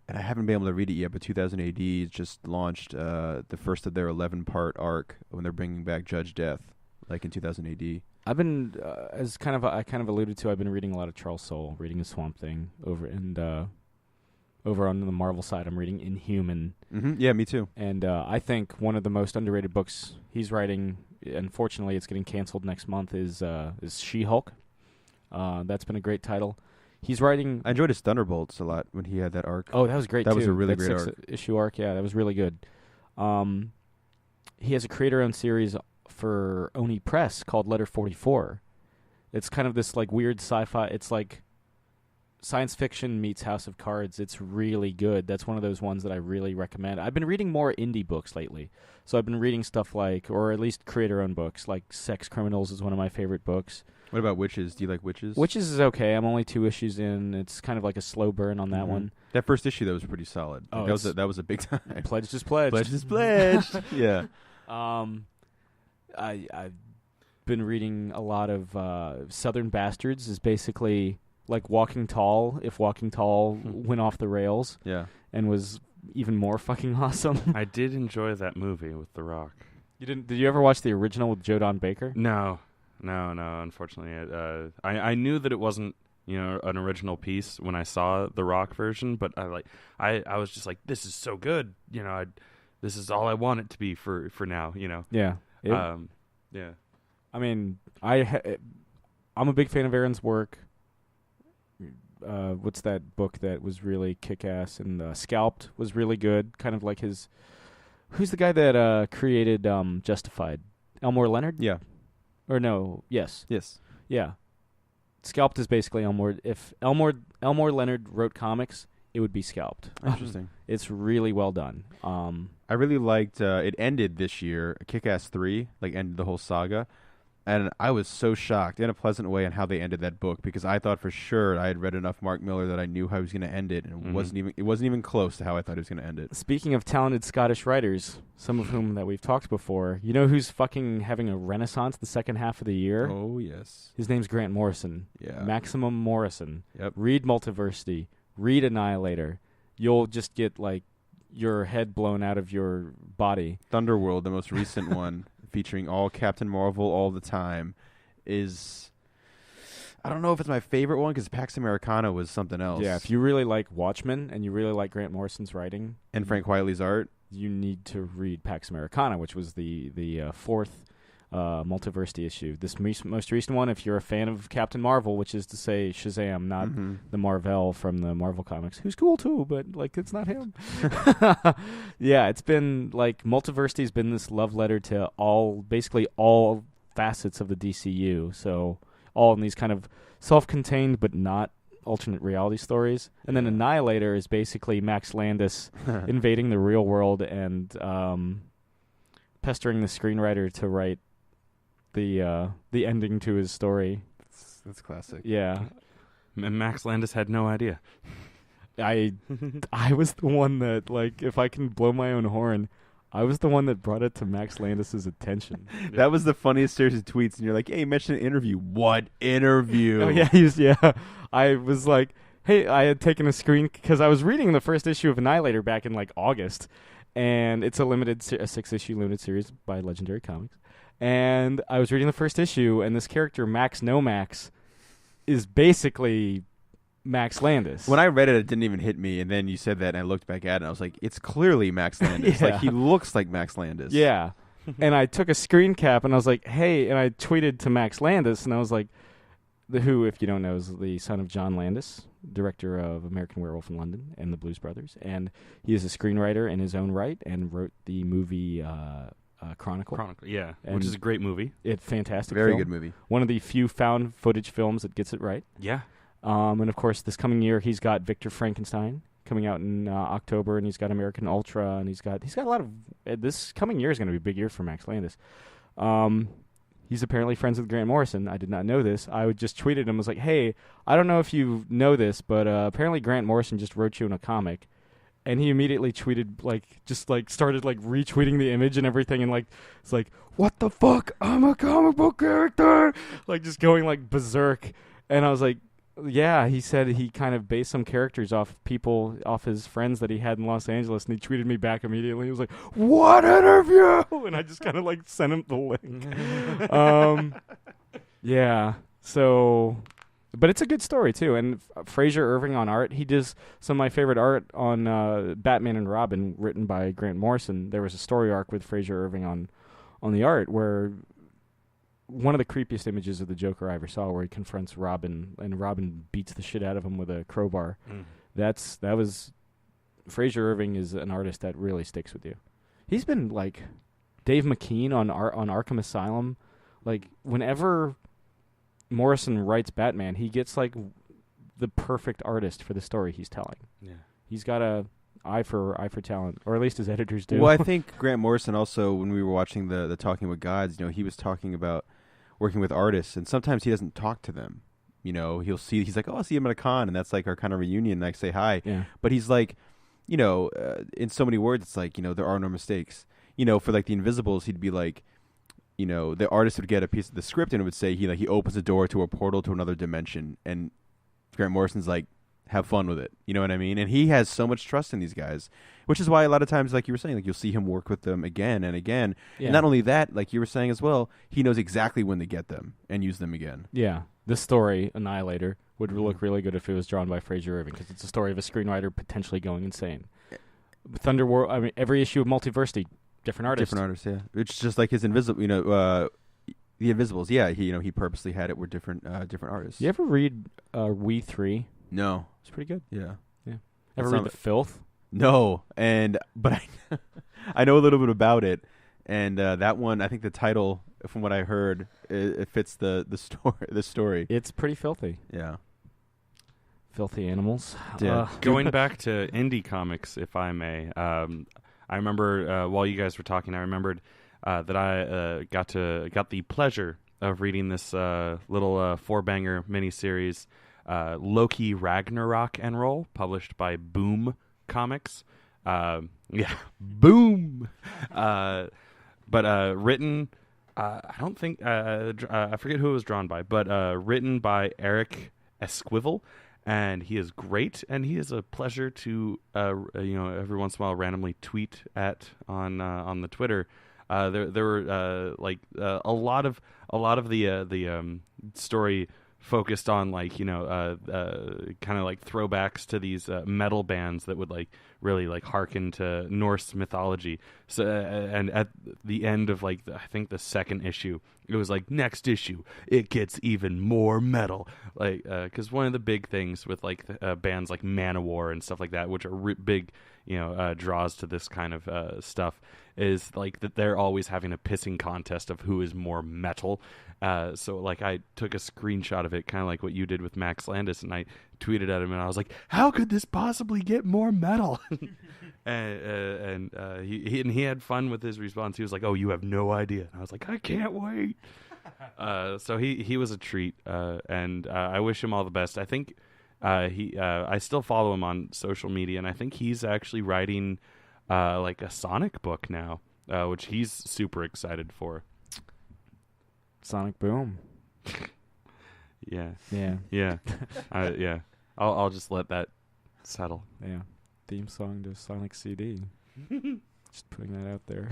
haven't been able to read it yet. But 2000 AD just launched the first of their 11-part arc when they're bringing back Judge Death, like in 2000 AD. I've been, I kind of alluded to, I've been reading a lot of Charles Soule, reading a Swamp Thing over on the Marvel side. I'm reading Inhuman. Mm-hmm. Yeah, me too. And I think one of the most underrated books he's writing, unfortunately it's getting canceled next month, is She-Hulk. That's been a great title. He's writing... I enjoyed his Thunderbolts a lot when he had that arc. Oh, that was great, that too. Was a really that great arc. issue arc, yeah, that was really good. He has a creator-owned series for Oni Press called Letter 44. It's kind of this like weird sci-fi. It's like science fiction meets House of Cards. It's really good. That's one of those ones that I really recommend. I've been reading more indie books lately. So I've been reading stuff like, or at least creator-owned books, like Sex Criminals is one of my favorite books. What about Witches? Do you like Witches? Witches is okay. I'm only 2 issues in. It's kind of like a slow burn on that one. That first issue, though, was pretty solid. Oh, that was a big time. Pledged is pledged. Pledged is pledged. Yeah. I've been reading a lot of Southern Bastards. Is basically like Walking Tall, if Walking Tall went off the rails. Yeah. And was even more fucking awesome. I did enjoy that movie with The Rock. You didn't? Did you ever watch the original with Joe Don Baker? No. Unfortunately, I knew that it wasn't, an original piece when I saw the Rock version, but I was just like, this is so good. This is all I want it to be for now. Yeah. Yeah. I mean, I'm a big fan of Aaron's work. What's that book that was really kick-ass? And Scalped was really good. Kind of like his... Who's the guy that created Justified? Elmore Leonard? Yeah. Or no, yes. Yes. Yeah. Scalped is basically Elmore. If Elmore Leonard wrote comics, it would be Scalped. Interesting. It's really well done. I really liked it ended this year, Kick-Ass 3, ended the whole saga. And I was so shocked in a pleasant way on how they ended that book, because I thought for sure I had read enough Mark Millar that I knew how he was going to end it, and it wasn't even close to how I thought he was going to end it. Speaking of talented Scottish writers, some of whom that we've talked before, you know who's fucking having a renaissance the second half of the year? Oh, yes. His name's Grant Morrison. Yeah. Maximum Morrison. Yep. Read Multiversity. Read Annihilator. You'll just get, your head blown out of your body. Thunderworld, the most recent one, featuring all Captain Marvel all the time, is... I don't know if it's my favorite one, because Pax Americana was something else. Yeah, if you really like Watchmen, and you really like Grant Morrison's writing... And Frank Wiley's art... You need to read Pax Americana, which was the fourth Multiversity issue. This most recent one, if you're a fan of Captain Marvel, which is to say Shazam, not the Marvel from the Marvel comics, who's cool too, but it's not him. Yeah, it's been Multiversity's been this love letter to basically all facets of the DCU. So all in these kind of self-contained but not alternate reality stories. And then Annihilator is basically Max Landis invading the real world and pestering the screenwriter to write the ending to his story. That's classic. Yeah. And Max Landis had no idea. I was the one that, if I can blow my own horn, I was the one that brought it to Max Landis' attention. That was the funniest series of tweets, and you're like, hey, you mentioned an interview. What interview? Oh, yeah, I was like, hey, I had taken a screen, because I was reading the first issue of Annihilator back in, August, and it's a 6-issue limited series by Legendary Comics. And I was reading the first issue, and this character, Max No-Max, is basically Max Landis. When I read it didn't even hit me, and then you said that, and I looked back at it, and I was like, it's clearly Max Landis. Yeah. He looks like Max Landis. Yeah. And I took a screen cap, and I was like, hey, and I tweeted to Max Landis, and I was like, who, if you don't know, is the son of John Landis, director of American Werewolf in London and the Blues Brothers. And he is a screenwriter in his own right and wrote the movie Chronicle. Yeah, and which is a great movie. Fantastic Very film. good movie. One of the few found footage films that gets it right. Yeah. And of course, this coming year, he's got Victor Frankenstein coming out in October, and he's got American Ultra, and he's got a lot of... this coming year is going to be a big year for Max Landis. He's apparently friends with Grant Morrison. I did not know this. I would just tweeted him, was like, hey, I don't know if you know this, but apparently Grant Morrison just wrote you in a comic. And he immediately tweeted, started, retweeting the image and everything, and, it's like, what the fuck? I'm a comic book character! Just going, berserk. And I was like, Yeah, he said he kind of based some characters off his friends that he had in Los Angeles, and he tweeted me back immediately. He was like, "What interview?" And I just kind of like sent him the link. Yeah. So, but it's a good story too. And Fraser Irving on art, he does some of my favorite art on Batman and Robin, written by Grant Morrison. There was a story arc with Fraser Irving on the art where one of the creepiest images of the Joker I ever saw, where he confronts Robin and Robin beats the shit out of him with a crowbar. That was Fraser Irving is an artist that really sticks with you. He's been like Dave McKean on Arkham Asylum. Like whenever Morrison writes Batman, he gets like the perfect artist for the story he's telling. Yeah, he's got a eye for talent, or at least his editors do. Well, I think Grant Morrison also, when we were watching the Talking with Gods, he was talking about working with artists, and sometimes he doesn't talk to them. He's like, oh, I'll see him at a con, and that's like our kind of reunion, and I say hi. Yeah. But he's like, in so many words, it's like, there are no mistakes. For like the Invisibles, he'd be like, the artist would get a piece of the script and it would say he opens a door to a portal to another dimension, and Grant Morrison's like, have fun with it. You know what I mean? And he has so much trust in these guys, which is why a lot of times, like you were saying, like you'll see him work with them again and again. Yeah. And not only that, like you were saying as well, he knows exactly when to get them and use them again. Yeah. This story, Annihilator, would look really good if it was drawn by Fraser Irving, because it's a story of a screenwriter potentially going insane. Thunderworld, I mean, every issue of Multiversity, different artist. Different artists, yeah. It's just like his the Invisibles. Yeah, he purposely had it with different artists. You ever read We 3? No. It's pretty good. Yeah. Ever read The Filth? No, but I know a little bit about it, and that one, I think the title, from what I heard, it fits the story. It's pretty filthy. Yeah. Filthy animals. Yeah. Going back to indie comics, if I may, I remember while you guys were talking, I remembered that I got the pleasure of reading this little four-banger miniseries, Loki Ragnarok and Roll, published by Boom Comics. Boom. But written, I don't think I forget who it was drawn by, but written by Eric Esquivel, and he is great, and he is a pleasure to every once in a while randomly tweet at on the Twitter. There were a lot of the story focused on kind of like throwbacks to these metal bands that would like really like hearken to Norse mythology. So and at the end of I think the second issue, it was like, next issue it gets even more metal, because one of the big things with bands like Manowar and stuff like that, which are big draws to this kind of stuff, is that they're always having a pissing contest of who is more metal. So I took a screenshot of it, kind of like what you did with Max Landis, and I tweeted at him, and I was like, how could this possibly get more metal? and he had fun with his response. He was like, oh, you have no idea. And I was like, I can't wait. So he was a treat, and I wish him all the best. I think I still follow him on social media, and I think he's actually writing a Sonic book now, which he's super excited for. Sonic Boom. Yeah. Yeah. I'll just let that settle. Yeah. Theme song to Sonic CD. Just putting that out there.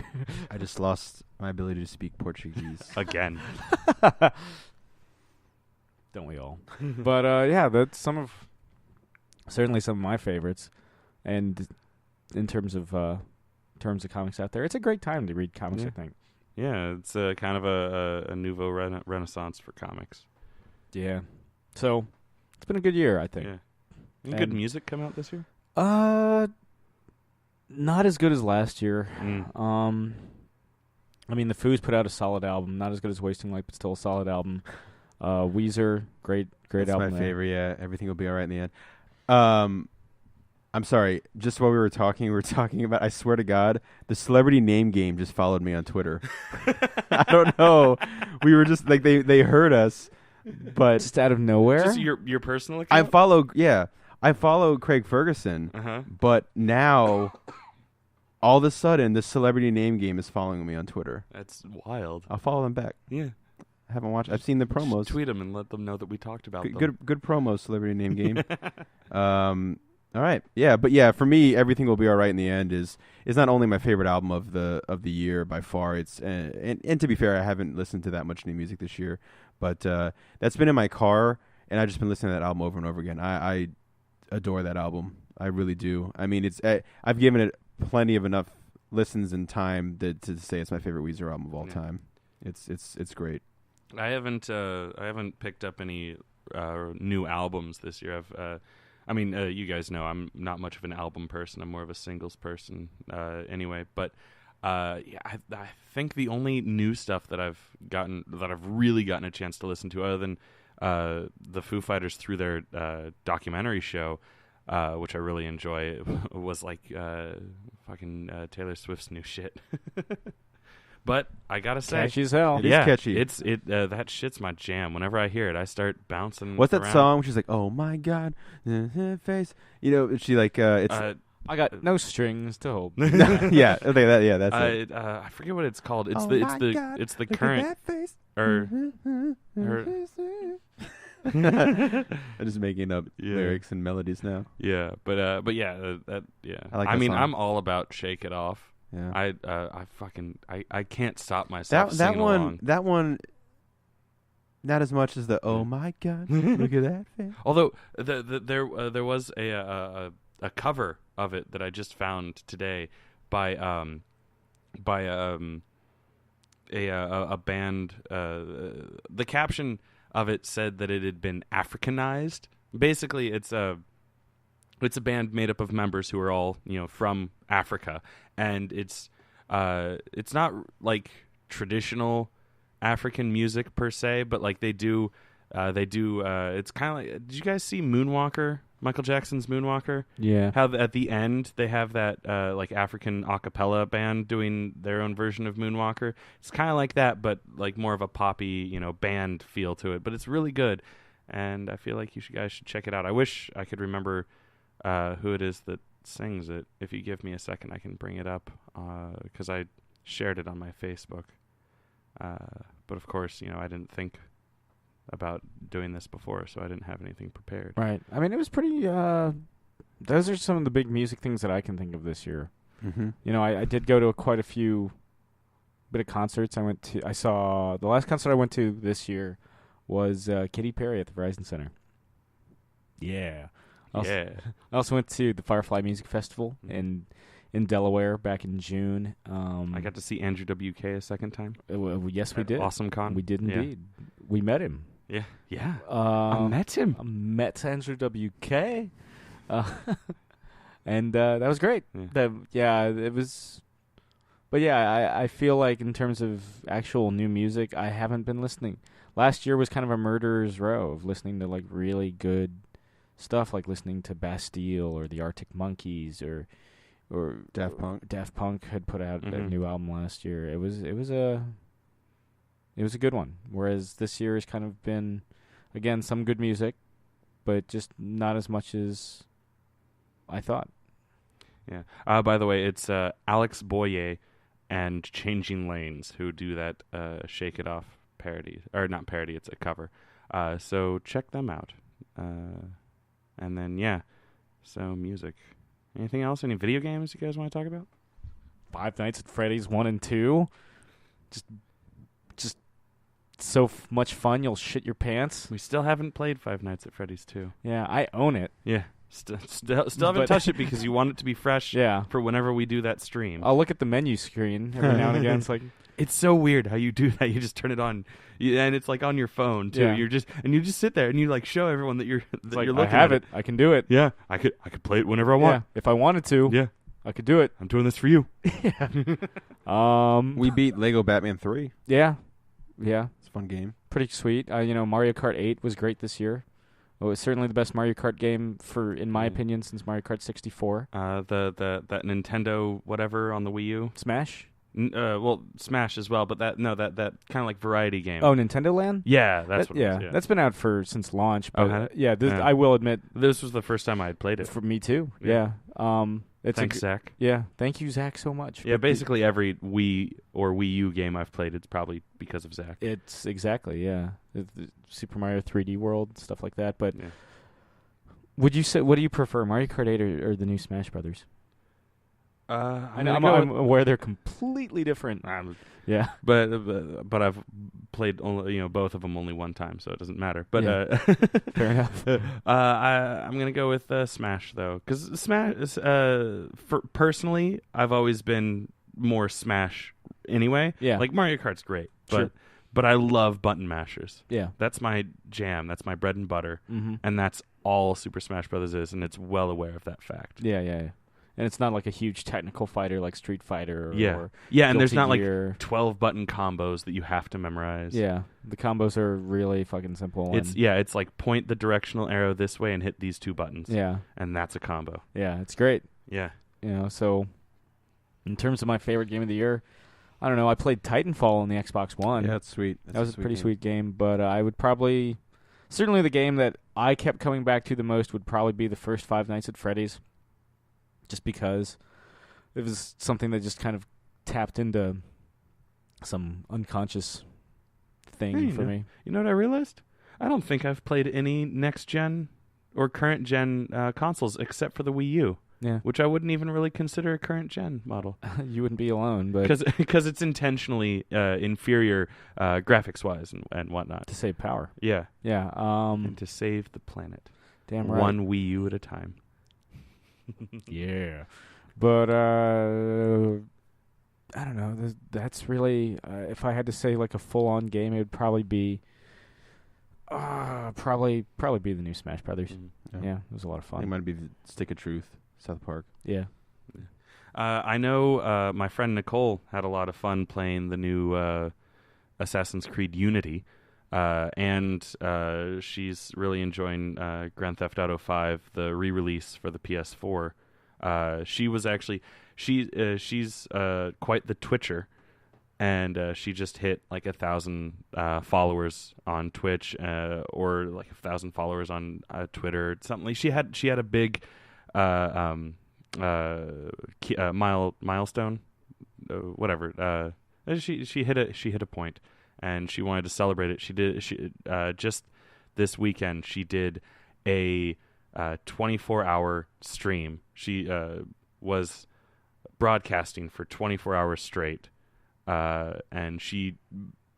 I just lost my ability to speak Portuguese again. Don't we all? But yeah, that's certainly some of my favorites. And in terms of comics out there, it's a great time to read comics. Yeah. I think. Yeah, it's kind of a nouveau renaissance for comics. Yeah. So, it's been a good year, I think. Yeah. Any good music come out this year? Not as good as last year. Mm. I mean, The Foos put out a solid album. Not as good as Wasting Light, but still a solid album. Weezer, great That's album. That's my favorite, yeah. Everything will be all right in the end. I'm sorry. Just while we were talking about, I swear to God, the celebrity name game just followed me on Twitter. I don't know. We were just they heard us, but just out of nowhere. Just your personal account? I follow Craig Ferguson, but now all of a sudden the celebrity name game is following me on Twitter. That's wild. I'll follow them back. Yeah. haven't watched. I've seen the promos. Just tweet them and let them know that we talked about them. Good promo, Celebrity Name Game. All right, yeah, but yeah, for me, Everything Will Be All Right in the End is not only my favorite album of the year by far. It's and to be fair, I haven't listened to that much new music this year, but that's been in my car, and I've just been listening to that album over and over again. I adore that album. I really do. I mean, I've given it plenty of enough listens and time to say it's my favorite Weezer album of all time. It's great. I haven't picked up any new albums this year. You guys know I'm not much of an album person. I'm more of a singles person anyway. But I think the only new stuff that I've really gotten a chance to listen to, other than the Foo Fighters through their documentary show, which I really enjoy, was like fucking Taylor Swift's new shit. But I gotta say, catchy as hell. It is catchy. That shit's my jam. Whenever I hear it, I start bouncing. What's around. that song? She's like, "Oh my God, face." You know, she like it's. I got no strings to hold. Yeah, okay, that's it. I forget what it's called. It's God, the current face. or I'm just making up lyrics and melodies now. Yeah, but yeah, that yeah. I mean, I'm all about Shake It Off. Yeah. I can't stop myself that singing along. That one, not as much as the "Oh my God, look at that face." Although there was a cover of it that I just found today by a band. The caption of it said that it had been Africanized. Basically, it's a band made up of members who are all from Africa, and it's not like traditional African music per se, but like they do. It's kind of like. Did you guys see Moonwalker? Michael Jackson's Moonwalker? Yeah. How at the end they have that like African a cappella band doing their own version of Moonwalker. It's kind of like that, but like more of a poppy, band feel to it. But it's really good, and I feel like you guys should check it out. I wish I could remember who it is that sings it. If you give me a second, I can bring it up because I shared it on my Facebook. But of course, I didn't think about doing this before, so I didn't have anything prepared. Right. I mean, it was pretty. Those are some of the big music things that I can think of this year. Mm-hmm. I did go to quite a few bit of concerts. I saw the last concert I went to this year was Katy Perry at the Verizon Center. Yeah. I also went to the Firefly Music Festival in Delaware back in June. I got to see Andrew WK a second time. Yes, we did. Awesome Con. We did indeed. We met him. Yeah. I met him. I met Andrew WK. And that was great. It was. But yeah, I feel like in terms of actual new music, I haven't been listening. Last year was kind of a murderer's row of listening to like really good stuff, like listening to Bastille or the Arctic Monkeys or Daft Punk. Daft Punk had put out a new album last year. It was a good one. Whereas this year has kind of been, again, some good music, but just not as much as I thought. Yeah. By the way, it's Alex Boyer and Changing Lanes who do that Shake It Off parody. Or not parody, it's a cover. So check them out. And then, so music. Anything else? Any video games you guys want to talk about? Five Nights at Freddy's 1 and 2. Just so much fun, you'll shit your pants. We still haven't played Five Nights at Freddy's 2. Yeah, I own it. Yeah. Still haven't touched it because you want it to be fresh for whenever we do that stream. I'll look at the menu screen every now and again. It's like... It's so weird how you do that. You just turn it on, and it's like on your phone too. Yeah. You just sit there and you like show everyone that you're like, you're looking. I have at it. I can do it. Yeah, I could play it whenever I want. Yeah. If I wanted to. Yeah, I could do it. I'm doing this for you. We beat Lego Batman 3. Yeah. It's a fun game. Pretty sweet. Mario Kart 8 was great this year. It was certainly the best Mario Kart game in my opinion, since Mario Kart 64. That Nintendo whatever on the Wii U. Smash. Well, Smash as well, but that kind of like variety game. Oh, Nintendo Land? Yeah, that's what it is, that's been out since launch. But, had it? I will admit, this was the first time I had played it. For me too. Yeah. Thanks, Zach. Yeah, thank you, Zach, so much. Yeah, basically every Wii or Wii U game I've played, it's probably because of Zach. It's exactly, yeah. The Super Mario 3D World, stuff like that. But would you say, what do you prefer, Mario Kart 8 or the new Smash Brothers? I'm aware they're completely different. Yeah, but I've played only both of them only one time, so it doesn't matter. But fair enough. I'm gonna go with Smash though, because Smash. Personally, I've always been more Smash anyway. Yeah, like Mario Kart's great, sure. but I love button mashers. Yeah, that's my jam. That's my bread and butter, and that's all Super Smash Brothers is, and it's well aware of that fact. Yeah. And it's not like a huge technical fighter like Street Fighter or and there's not Gear. Like 12 button combos that you have to memorize. Yeah, the combos are really fucking simple. It's like point the directional arrow this way and hit these 2 buttons. Yeah. And that's a combo. Yeah, it's great. Yeah. So in terms of my favorite game of the year, I don't know, I played Titanfall on the Xbox One. Yeah, that's sweet. That was a pretty sweet game, but I would probably certainly the game that I kept coming back to the most would probably be the first Five Nights at Freddy's. Just because it was something that just kind of tapped into some unconscious thing for me. You know what I realized? I don't think I've played any next-gen or current-gen consoles except for the Wii U. Yeah, which I wouldn't even really consider a current-gen model. You wouldn't be alone, but because it's intentionally inferior graphics-wise and whatnot. To save power. Yeah. And to save the planet. Damn right. One Wii U at a time. Yeah, but I don't know. That's really if I had to say like a full-on game, it would probably be probably be the new Smash Brothers. Yeah, it was a lot of fun. It might be the Stick of Truth, South Park. Yeah. I know my friend Nicole had a lot of fun playing the new Assassin's Creed Unity. And she's really enjoying Grand Theft Auto 5, the re-release for the PS4. She was actually she's quite the Twitcher, and she just hit like 1,000 followers on Twitch, or like 1,000 followers on Twitter. Something like she had a big milestone, whatever. She hit a point. And she wanted to celebrate it. She just this weekend. She did a 24-hour stream. She was broadcasting for 24 hours straight, and she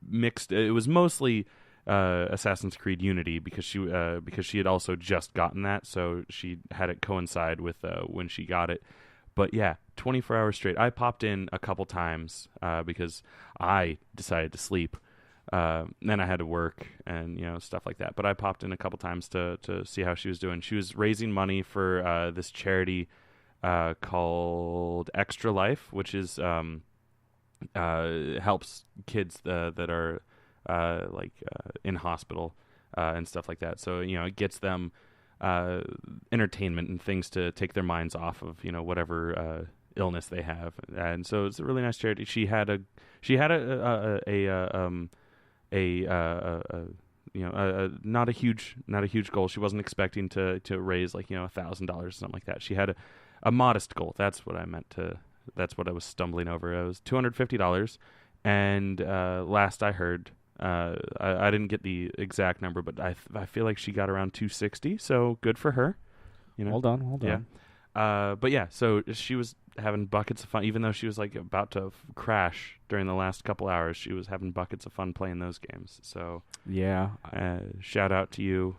mixed. It was mostly Assassin's Creed Unity because she had also just gotten that, so she had it coincide with when she got it. But yeah, 24 hours straight. I popped in a couple times because I decided to sleep. Then I had to work and stuff like that. But I popped in a couple times to see how she was doing. She was raising money for this charity called Extra Life, which is helps kids that are in hospital and stuff like that. So it gets them entertainment and things to take their minds off of whatever illness they have. And so it's a really nice charity. She had a not a huge goal. She wasn't expecting to raise $1,000 or something like that. She had a modest goal. That's what I meant to. That's what I was stumbling over. It was $250, and last I heard, I didn't get the exact number, but I feel like she got around $260. So good for her. Hold on. Yeah. But yeah, so she was having buckets of fun, even though she was about to crash during the last couple hours. She was having buckets of fun playing those games. So yeah, shout out to you.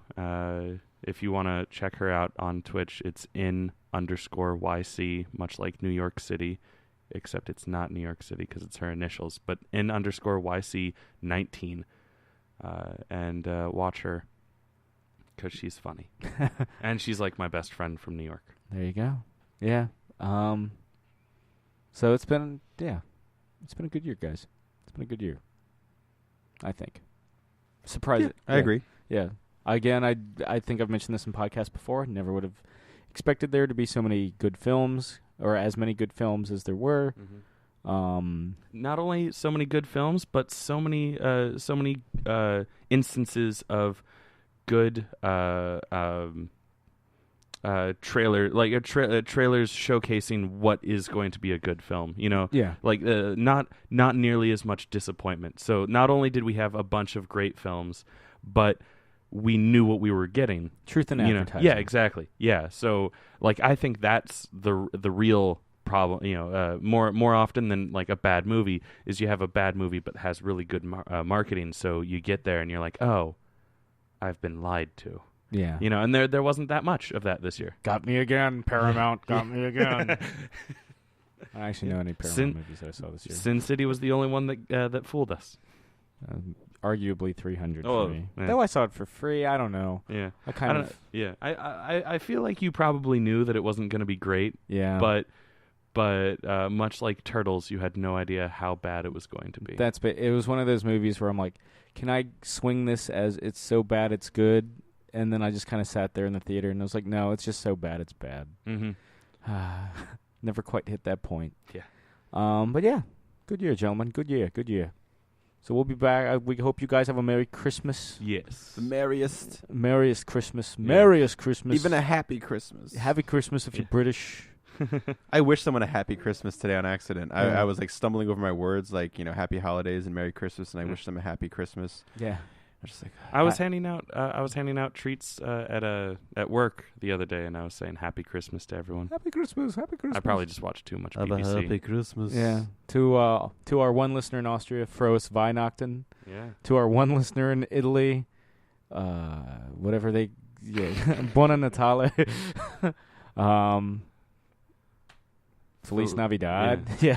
If you want to check her out on Twitch, it's in_YC, much like New York City, except it's not New York City because it's her initials, but in_YC 19, and watch her because she's funny, and she's like my best friend from New York. There you go. Yeah. So it's been a good year, guys. It's been a good year, I think. Surprising. Yeah, I agree. Yeah. Again, I think I've mentioned this in podcasts before. Never would have expected there to be so many good films, or as many good films as there were. Mm-hmm. Not only so many good films, but so many instances of good trailer, like trailers showcasing what is going to be a good film. Yeah. Like not nearly as much disappointment. So not only did we have a bunch of great films, but we knew what we were getting. Truth in advertising. Yeah, exactly. Yeah. So like I think that's the real problem. More often than like a bad movie is you have a bad movie but has really good marketing. So you get there and you're like, oh, I've been lied to. Yeah. And there wasn't that much of that this year. Got me again, Paramount. Got me again. I don't actually know any Paramount movies that I saw this year. Sin City was the only one that fooled us. Arguably $300 for me. Yeah. Though I saw it for free, I don't know. Yeah. I feel like you probably knew that it wasn't going to be great. Yeah. But much like Turtles, you had no idea how bad it was going to be. It was one of those movies where I'm like, can I swing this as it's so bad it's good? And then I just kind of sat there in the theater and I was like, no, it's just so bad it's bad. Mm-hmm. Never quite hit that point. Yeah. But yeah, good year, gentlemen. Good year. So we'll be back. We hope you guys have a Merry Christmas. Yes. The merriest Christmas. Yeah. Merriest Christmas. Even a happy Christmas. Happy Christmas if you're British. I wish someone a happy Christmas today on accident. Yeah. I was like stumbling over my words, like, happy holidays and Merry Christmas, and I wish them a happy Christmas. Yeah. I was just like, I was handing out treats at work the other day, and I was saying Happy Christmas to everyone. Happy Christmas. I probably just watched too much have BBC. a happy Christmas. Yeah. To our one listener in Austria, Froes Weihnachten. Yeah. To our one listener in Italy, whatever they, Buona Natale. Feliz Navidad. Yeah.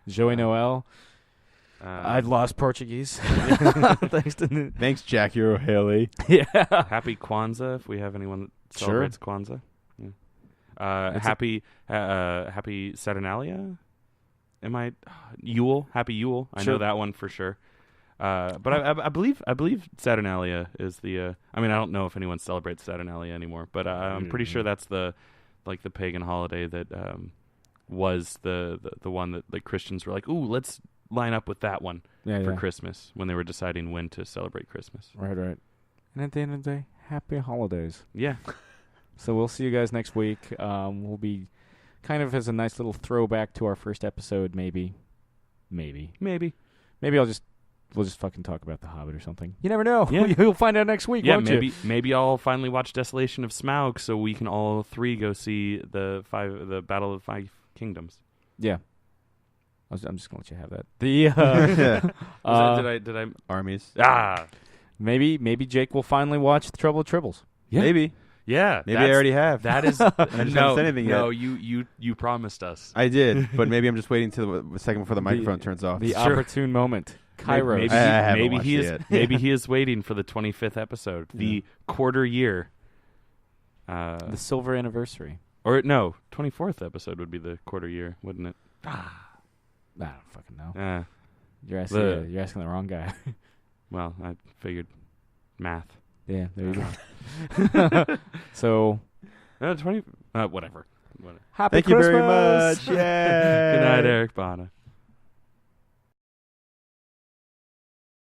Joy Noel. I've lost Portuguese. Thanks, Jackie O'Haley. Yeah. Happy Kwanzaa if we have anyone that celebrates Kwanzaa. Yeah. Happy Saturnalia. Yule? Happy Yule. I know that one for sure. But I believe Saturnalia is the. I don't know if anyone celebrates Saturnalia anymore, but I'm pretty sure that's the pagan holiday that was the one that the Christians were like, ooh, let's line up with that one for Christmas when they were deciding when to celebrate Christmas. Right. And at the end of the day, happy holidays. Yeah. So we'll see you guys next week. We'll be kind of as a nice little throwback to our first episode, maybe. Maybe we'll just fucking talk about The Hobbit or something. You never know. Yeah. You'll find out next week, won't you? Maybe I'll finally watch Desolation of Smaug so we can all three go see the Battle of the Five Kingdoms. Yeah. I'm just gonna let you have that. Did I Armies. Maybe Jake will finally watch The Trouble with Tribbles. Yeah. Maybe. Yeah. Maybe I already have. That is I just haven't said anything yet. No, you promised us. I did, but maybe I'm just waiting till the second before the microphone turns off. The opportune moment. Kairos. Maybe he is waiting for the 25th episode, the quarter year. The silver anniversary. Or no, 24th episode would be the quarter year, wouldn't it? I don't fucking know. You're asking the wrong guy. Well, I figured math. Yeah, there you go. So 20 whatever. Happy Thank Christmas. you very much. Yeah. Good night, Eric Bana.